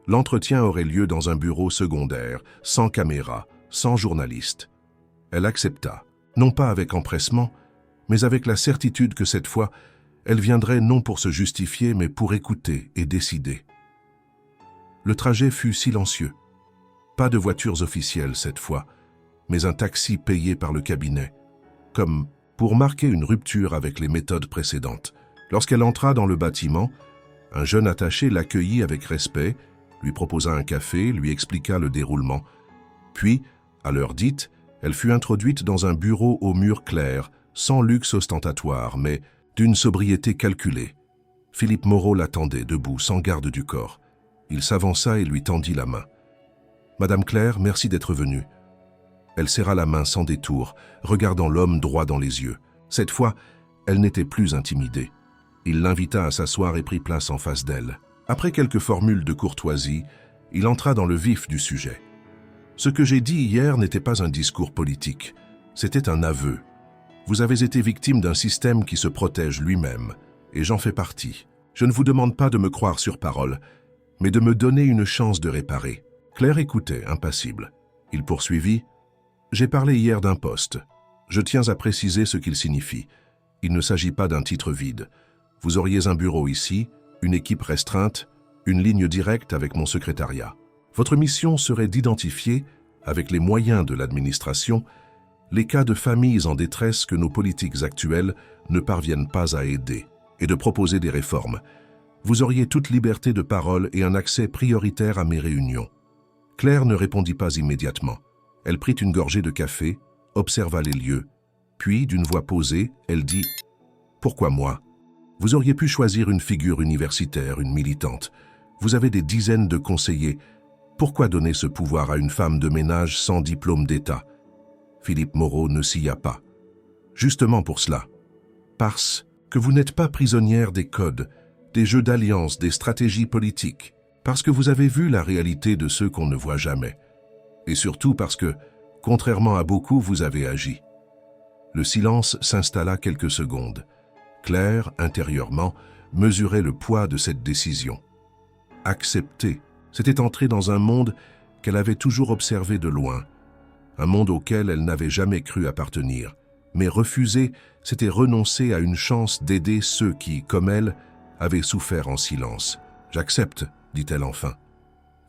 L'entretien aurait lieu dans un bureau secondaire, sans caméra, sans journaliste. Elle accepta, non pas avec empressement, mais avec la certitude que cette fois, elle viendrait non pour se justifier, mais pour écouter et décider. Le trajet fut silencieux. Pas de voitures officielles cette fois, mais un taxi payé par le cabinet, comme pour marquer une rupture avec les méthodes précédentes. Lorsqu'elle entra dans le bâtiment, un jeune attaché l'accueillit avec respect, lui proposa un café, lui expliqua le déroulement. Puis, à l'heure dite, elle fut introduite dans un bureau aux murs clairs, sans luxe ostentatoire, mais d'une sobriété calculée. Philippe Moreau l'attendait, debout, sans garde du corps. Il s'avança et lui tendit la main. « Madame Claire, merci d'être venue. » Elle serra la main sans détour, regardant l'homme droit dans les yeux. Cette fois, elle n'était plus intimidée. Il l'invita à s'asseoir et prit place en face d'elle. Après quelques formules de courtoisie, il entra dans le vif du sujet. « Ce que j'ai dit hier n'était pas un discours politique, c'était un aveu. Vous avez été victime d'un système qui se protège lui-même, et j'en fais partie. Je ne vous demande pas de me croire sur parole, mais de me donner une chance de réparer. » Claire écoutait, impassible. Il poursuivit. « J'ai parlé hier d'un poste. Je tiens à préciser ce qu'il signifie. Il ne s'agit pas d'un titre vide. Vous auriez un bureau ici, une équipe restreinte, une ligne directe avec mon secrétariat. Votre mission serait d'identifier, avec les moyens de l'administration, les cas de familles en détresse que nos politiques actuelles ne parviennent pas à aider, et de proposer des réformes. Vous auriez toute liberté de parole et un accès prioritaire à mes réunions. » Claire ne répondit pas immédiatement. Elle prit une gorgée de café, observa les lieux, puis, d'une voix posée, elle dit « Pourquoi moi ? Vous auriez pu choisir une figure universitaire, une militante. Vous avez des dizaines de conseillers. Pourquoi donner ce pouvoir à une femme de ménage sans diplôme d'État ?» Philippe Moreau ne sia pas. « Justement pour cela. Parce que vous n'êtes pas prisonnière des codes, des jeux d'alliance, des stratégies politiques, parce que vous avez vu la réalité de ceux qu'on ne voit jamais. Et surtout parce que, contrairement à beaucoup, vous avez agi. Le silence s'installa quelques secondes. Claire, intérieurement, mesurait le poids de cette décision. Accepter, c'était entrer dans un monde qu'elle avait toujours observé de loin, un monde auquel elle n'avait jamais cru appartenir. Mais refuser, c'était renoncer à une chance d'aider ceux qui, comme elle, avaient souffert en silence. « J'accepte », dit-elle enfin.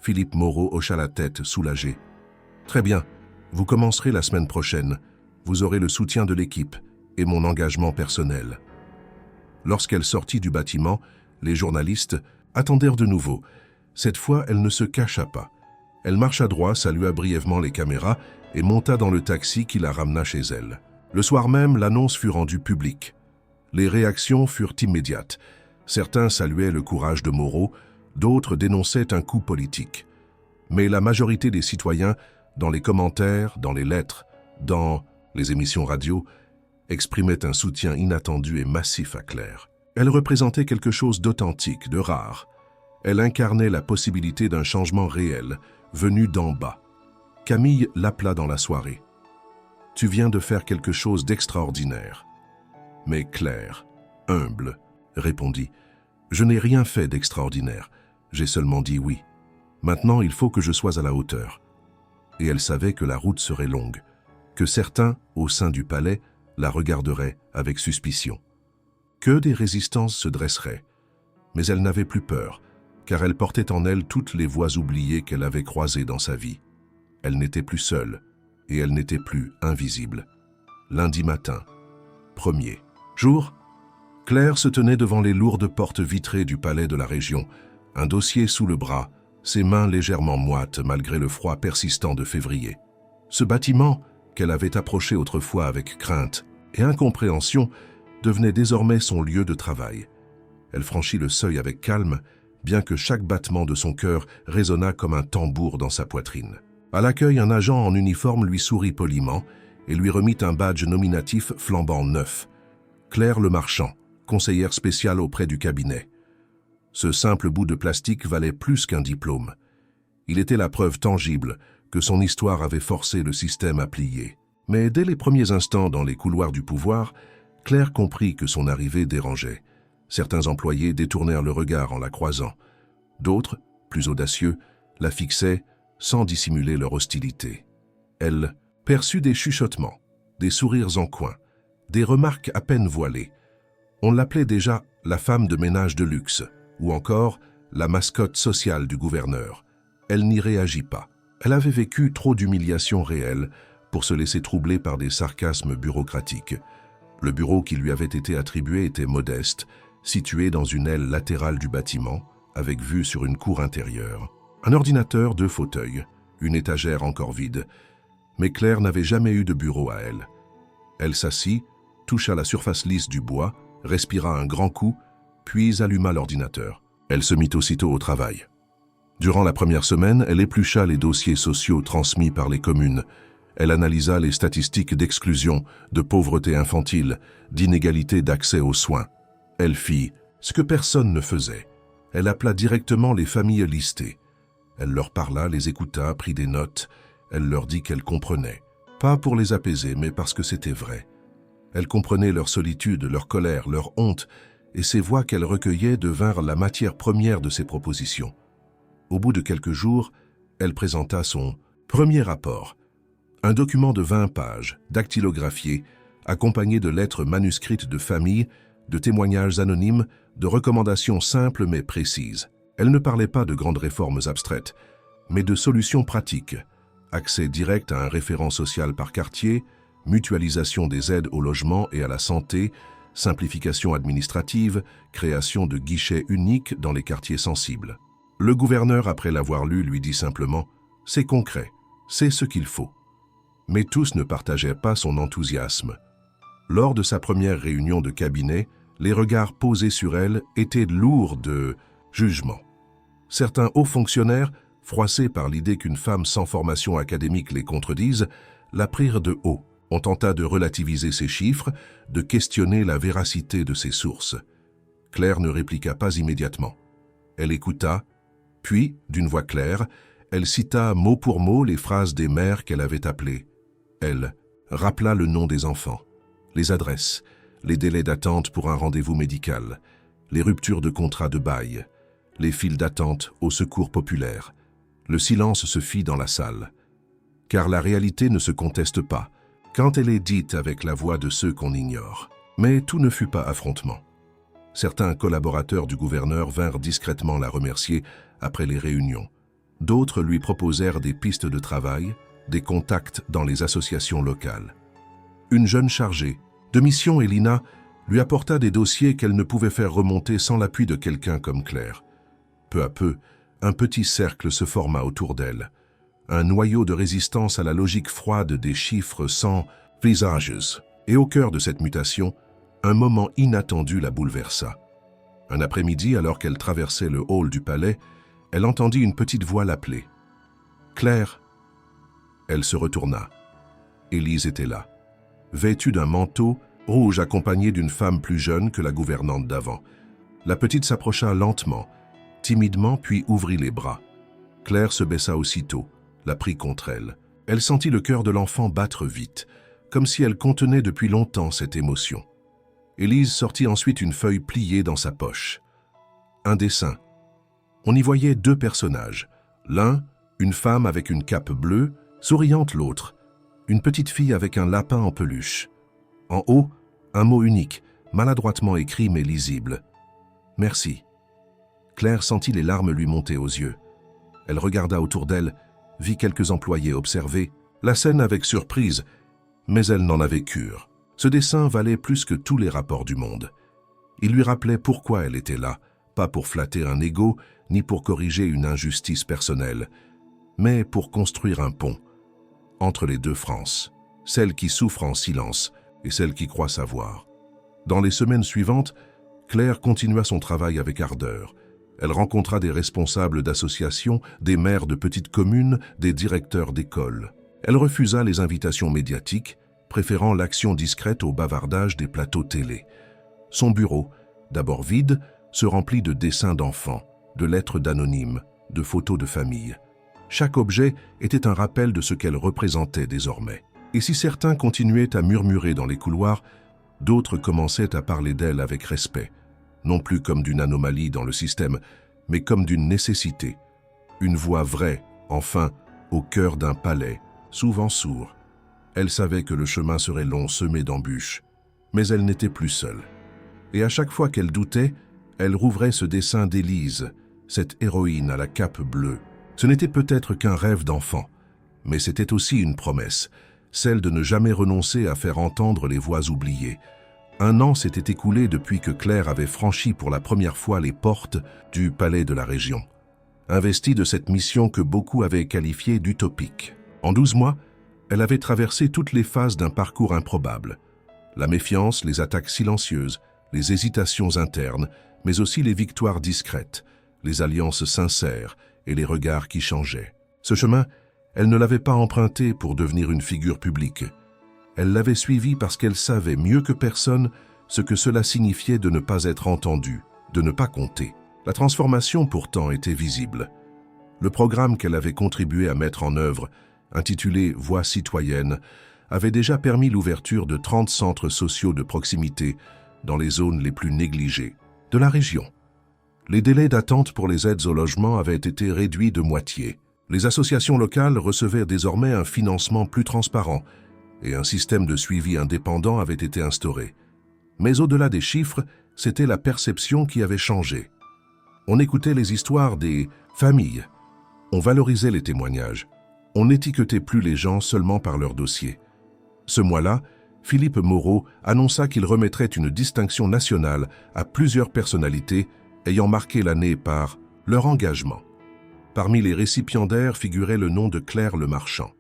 Philippe Moreau hocha la tête, soulagé. « Très bien, vous commencerez la semaine prochaine. Vous aurez le soutien de l'équipe et mon engagement personnel. » Lorsqu'elle sortit du bâtiment, les journalistes attendèrent de nouveau. Cette fois, elle ne se cacha pas. Elle marcha droit, salua brièvement les caméras et monta dans le taxi qui la ramena chez elle. Le soir même, l'annonce fut rendue publique. Les réactions furent immédiates. Certains saluaient le courage de Moreau, d'autres dénonçaient un coup politique. Mais la majorité des citoyens, dans les commentaires, dans les lettres, dans les émissions radio, exprimaient un soutien inattendu et massif à Claire. Elle représentait quelque chose d'authentique, de rare. Elle incarnait la possibilité d'un changement réel, venu d'en bas. Camille l'appela dans la soirée. « Tu viens de faire quelque chose d'extraordinaire. » Mais Claire, humble, répondit « Je n'ai rien fait d'extraordinaire. J'ai seulement dit oui. Maintenant, il faut que je sois à la hauteur. » Et elle savait que la route serait longue, que certains, au sein du palais, la regarderaient avec suspicion. Que des résistances se dresseraient. Mais elle n'avait plus peur, car elle portait en elle toutes les voix oubliées qu'elle avait croisées dans sa vie. Elle n'était plus seule, et elle n'était plus invisible. Lundi matin, 1er jour, Claire se tenait devant les lourdes portes vitrées du palais de la région, un dossier sous le bras, ses mains légèrement moites malgré le froid persistant de février. Ce bâtiment, qu'elle avait approché autrefois avec crainte et incompréhension, devenait désormais son lieu de travail. Elle franchit le seuil avec calme, bien que chaque battement de son cœur résonnât comme un tambour dans sa poitrine. À l'accueil, un agent en uniforme lui sourit poliment et lui remit un badge nominatif flambant neuf. Claire Lemarchand, conseillère spéciale auprès du cabinet. Ce simple bout de plastique valait plus qu'un diplôme. Il était la preuve tangible que son histoire avait forcé le système à plier. Mais dès les premiers instants dans les couloirs du pouvoir, Claire comprit que son arrivée dérangeait. Certains employés détournèrent le regard en la croisant. D'autres, plus audacieux, la fixaient sans dissimuler leur hostilité. Elle perçut des chuchotements, des sourires en coin, des remarques à peine voilées. On l'appelait déjà la femme de ménage de luxe, ou encore la mascotte sociale du gouverneur. Elle n'y réagit pas. Elle avait vécu trop d'humiliations réelles pour se laisser troubler par des sarcasmes bureaucratiques. Le bureau qui lui avait été attribué était modeste, situé dans une aile latérale du bâtiment, avec vue sur une cour intérieure. Un ordinateur, 2 fauteuils, une étagère encore vide. Mais Claire n'avait jamais eu de bureau à elle. Elle s'assit, toucha la surface lisse du bois, respira un grand coup, puis alluma l'ordinateur. Elle se mit aussitôt au travail. Durant la première semaine, elle éplucha les dossiers sociaux transmis par les communes. Elle analysa les statistiques d'exclusion, de pauvreté infantile, d'inégalité d'accès aux soins. Elle fit ce que personne ne faisait. Elle appela directement les familles listées. Elle leur parla, les écouta, prit des notes. Elle leur dit qu'elle comprenait. Pas pour les apaiser, mais parce que c'était vrai. Elle comprenait leur solitude, leur colère, leur honte, et ces voix qu'elle recueillait devinrent la matière première de ses propositions. Au bout de quelques jours, elle présenta son premier rapport. Un document de 20 pages, dactylographié, accompagné de lettres manuscrites de famille, de témoignages anonymes, de recommandations simples mais précises. Elle ne parlait pas de grandes réformes abstraites, mais de solutions pratiques. Accès direct à un référent social par quartier, mutualisation des aides au logement et à la santé, simplification administrative, création de guichets uniques dans les quartiers sensibles. Le gouverneur, après l'avoir lu, lui dit simplement « C'est concret, c'est ce qu'il faut ». Mais tous ne partageaient pas son enthousiasme. Lors de sa première réunion de cabinet, les regards posés sur elle étaient lourds de jugement. Certains hauts fonctionnaires, froissés par l'idée qu'une femme sans formation académique les contredise, la prirent de haut. On tenta de relativiser ses chiffres, de questionner la véracité de ses sources. Claire ne répliqua pas immédiatement. Elle écouta, puis, d'une voix claire, elle cita mot pour mot les phrases des mères qu'elle avait appelées. Elle rappela le nom des enfants, les adresses, les délais d'attente pour un rendez-vous médical, les ruptures de contrat de bail, les files d'attente au secours populaire. Le silence se fit dans la salle. Car la réalité ne se conteste pas, quand elle est dite avec la voix de ceux qu'on ignore. Mais tout ne fut pas affrontement. Certains collaborateurs du gouverneur vinrent discrètement la remercier après les réunions. D'autres lui proposèrent des pistes de travail, des contacts dans les associations locales. Une jeune chargée de mission, Elina, lui apporta des dossiers qu'elle ne pouvait faire remonter sans l'appui de quelqu'un comme Claire. Peu à peu, un petit cercle se forma autour d'elle, un noyau de résistance à la logique froide des chiffres sans visages. Et au cœur de cette mutation, un moment inattendu la bouleversa. Un après-midi, alors qu'elle traversait le hall du palais, elle entendit une petite voix l'appeler. « Claire !» Elle se retourna. Élise était là, vêtue d'un manteau rouge accompagnée d'une femme plus jeune que la gouvernante d'avant. La petite s'approcha lentement, timidement, puis ouvrit les bras. Claire se baissa aussitôt, la prit contre elle. Elle sentit le cœur de l'enfant battre vite, comme si elle contenait depuis longtemps cette émotion. Élise sortit ensuite une feuille pliée dans sa poche. Un dessin. On y voyait deux personnages. L'un, une femme avec une cape bleue, souriante l'autre, une petite fille avec un lapin en peluche. En haut, un mot unique, maladroitement écrit mais lisible. « Merci ». Claire sentit les larmes lui monter aux yeux. Elle regarda autour d'elle, vit quelques employés observer la scène avec surprise, mais elle n'en avait cure. Ce dessin valait plus que tous les rapports du monde. Il lui rappelait pourquoi elle était là, pas pour flatter un ego, ni pour corriger une injustice personnelle, mais pour construire un pont entre les deux Frances, celle qui souffre en silence et celle qui croit savoir. Dans les semaines suivantes, Claire continua son travail avec ardeur. Elle rencontra des responsables d'associations, des maires de petites communes, des directeurs d'écoles. Elle refusa les invitations médiatiques, préférant l'action discrète au bavardage des plateaux télé. Son bureau, d'abord vide, se remplit de dessins d'enfants, de lettres d'anonymes, de photos de famille. Chaque objet était un rappel de ce qu'elle représentait désormais. Et si certains continuaient à murmurer dans les couloirs, d'autres commençaient à parler d'elle avec respect, non plus comme d'une anomalie dans le système, mais comme d'une nécessité. Une voix vraie, enfin, au cœur d'un palais, souvent sourd. Elle savait que le chemin serait long, semé d'embûches, mais elle n'était plus seule. Et à chaque fois qu'elle doutait, elle rouvrait ce dessin d'Élise, cette héroïne à la cape bleue. Ce n'était peut-être qu'un rêve d'enfant, mais c'était aussi une promesse, celle de ne jamais renoncer à faire entendre les voix oubliées. 1 an s'était écoulé depuis que Claire avait franchi pour la première fois les portes du palais de la région, investie de cette mission que beaucoup avaient qualifiée d'utopique. En 12 mois, elle avait traversé toutes les phases d'un parcours improbable. La méfiance, les attaques silencieuses, les hésitations internes, mais aussi les victoires discrètes, les alliances sincères et les regards qui changeaient. Ce chemin, elle ne l'avait pas emprunté pour devenir une figure publique. Elle l'avait suivi parce qu'elle savait mieux que personne ce que cela signifiait de ne pas être entendue, de ne pas compter. La transformation pourtant était visible. Le programme qu'elle avait contribué à mettre en œuvre, intitulé « Voix citoyenne », avait déjà permis l'ouverture de 30 centres sociaux de proximité dans les zones les plus négligées de la région. Les délais d'attente pour les aides au logement avaient été réduits de moitié. Les associations locales recevaient désormais un financement plus transparent et un système de suivi indépendant avait été instauré. Mais au-delà des chiffres, c'était la perception qui avait changé. On écoutait les histoires des familles. On valorisait les témoignages. On n'étiquetait plus les gens seulement par leur dossier. Ce mois-là, Philippe Moreau annonça qu'il remettrait une distinction nationale à plusieurs personnalités ayant marqué l'année par leur engagement. Parmi les récipiendaires figurait le nom de Claire Lemarchand.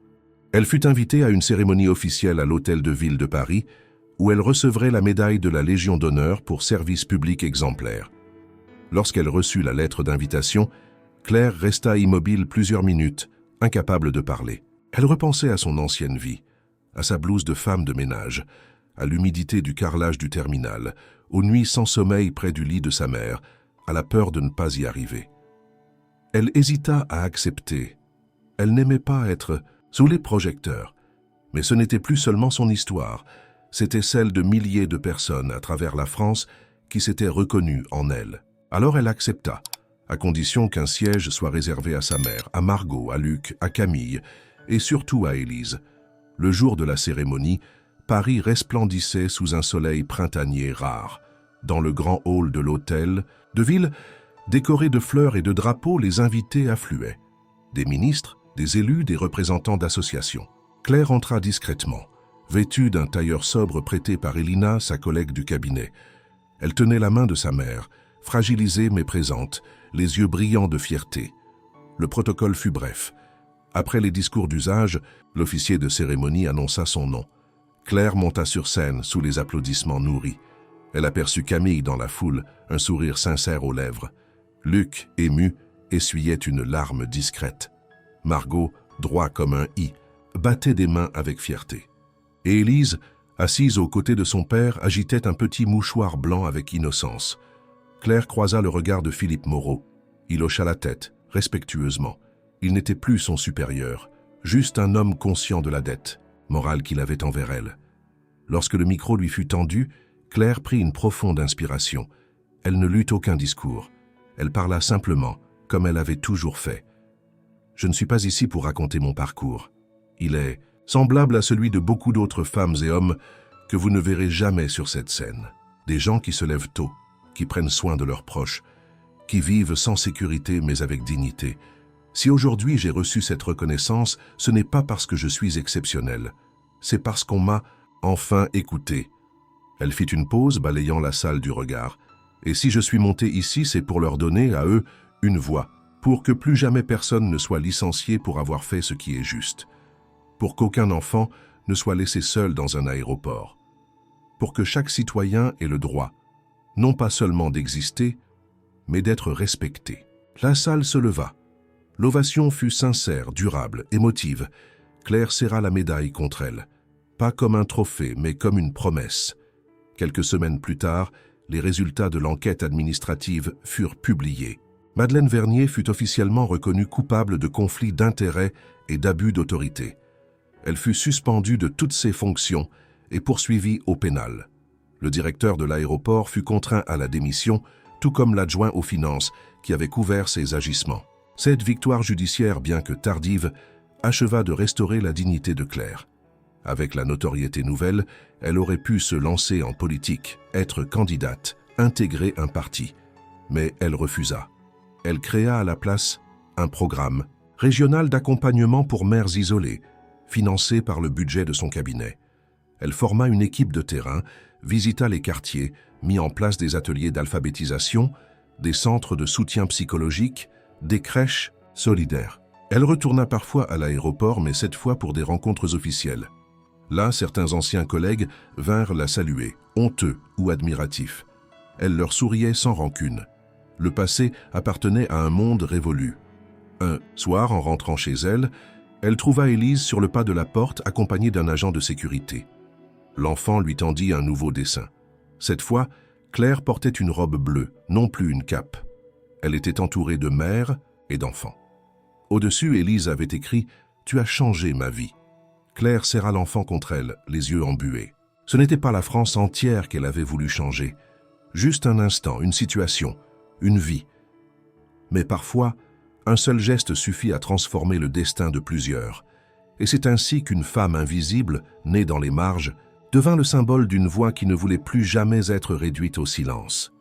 Elle fut invitée à une cérémonie officielle à l'Hôtel de Ville de Paris, où elle recevrait la médaille de la Légion d'honneur pour service public exemplaire. Lorsqu'elle reçut la lettre d'invitation, Claire resta immobile plusieurs minutes, incapable de parler. Elle repensait à son ancienne vie, à sa blouse de femme de ménage, à l'humidité du carrelage du terminal, aux nuits sans sommeil près du lit de sa mère, à la peur de ne pas y arriver. Elle hésita à accepter. Elle n'aimait pas être sous les projecteurs. Mais ce n'était plus seulement son histoire, c'était celle de milliers de personnes à travers la France qui s'étaient reconnues en elle. Alors elle accepta, à condition qu'un siège soit réservé à sa mère, à Margot, à Luc, à Camille et surtout à Élise. Le jour de la cérémonie, Paris resplendissait sous un soleil printanier rare. Dans le grand hall de l'hôtel de ville, décoré de fleurs et de drapeaux, les invités affluaient. Des ministres, des élus, des représentants d'associations. Claire entra discrètement, vêtue d'un tailleur sobre prêté par Elina, sa collègue du cabinet. Elle tenait la main de sa mère, fragilisée mais présente, les yeux brillants de fierté. Le protocole fut bref. Après les discours d'usage, l'officier de cérémonie annonça son nom. Claire monta sur scène sous les applaudissements nourris. Elle aperçut Camille dans la foule, un sourire sincère aux lèvres. Luc, ému, essuyait une larme discrète. Margot, droit comme un i, battait des mains avec fierté. Et Élise, assise aux côtés de son père, agitait un petit mouchoir blanc avec innocence. Claire croisa le regard de Philippe Moreau. Il hocha la tête, respectueusement. Il n'était plus son supérieur, juste un homme conscient de la dette morale qu'il avait envers elle. Lorsque le micro lui fut tendu, Claire prit une profonde inspiration. Elle ne lut aucun discours. Elle parla simplement, comme elle avait toujours fait. « Je ne suis pas ici pour raconter mon parcours. Il est semblable à celui de beaucoup d'autres femmes et hommes que vous ne verrez jamais sur cette scène. Des gens qui se lèvent tôt, qui prennent soin de leurs proches, qui vivent sans sécurité mais avec dignité. Si aujourd'hui j'ai reçu cette reconnaissance, ce n'est pas parce que je suis exceptionnelle. C'est parce qu'on m'a enfin écoutée. » Elle fit une pause, balayant la salle du regard. « Et si je suis montée ici, c'est pour leur donner, à eux, une voix, pour que plus jamais personne ne soit licencié pour avoir fait ce qui est juste. Pour qu'aucun enfant ne soit laissé seul dans un aéroport. Pour que chaque citoyen ait le droit, non pas seulement d'exister, mais d'être respecté. » La salle se leva. L'ovation fut sincère, durable, émotive. Claire serra la médaille contre elle. Pas comme un trophée, mais comme une promesse. Quelques semaines plus tard, les résultats de l'enquête administrative furent publiés. Madeleine Vernier fut officiellement reconnue coupable de conflits d'intérêts et d'abus d'autorité. Elle fut suspendue de toutes ses fonctions et poursuivie au pénal. Le directeur de l'aéroport fut contraint à la démission, tout comme l'adjoint aux finances qui avait couvert ses agissements. Cette victoire judiciaire, bien que tardive, acheva de restaurer la dignité de Claire. Avec la notoriété nouvelle, elle aurait pu se lancer en politique, être candidate, intégrer un parti. Mais elle refusa. Elle créa à la place un programme régional d'accompagnement pour mères isolées, financé par le budget de son cabinet. Elle forma une équipe de terrain, visita les quartiers, mit en place des ateliers d'alphabétisation, des centres de soutien psychologique, des crèches solidaires. Elle retourna parfois à l'aéroport, mais cette fois pour des rencontres officielles. Là, certains anciens collègues vinrent la saluer, honteux ou admiratifs. Elle leur souriait sans rancune. Le passé appartenait à un monde révolu. Un soir, en rentrant chez elle, elle trouva Élise sur le pas de la porte accompagnée d'un agent de sécurité. L'enfant lui tendit un nouveau dessin. Cette fois, Claire portait une robe bleue, non plus une cape. Elle était entourée de mères et d'enfants. Au-dessus, Élise avait écrit « Tu as changé ma vie ». Claire serra l'enfant contre elle, les yeux embués. Ce n'était pas la France entière qu'elle avait voulu changer. Juste un instant, une situation, une vie. Mais parfois, un seul geste suffit à transformer le destin de plusieurs. Et c'est ainsi qu'une femme invisible, née dans les marges, devint le symbole d'une voix qui ne voulait plus jamais être réduite au silence.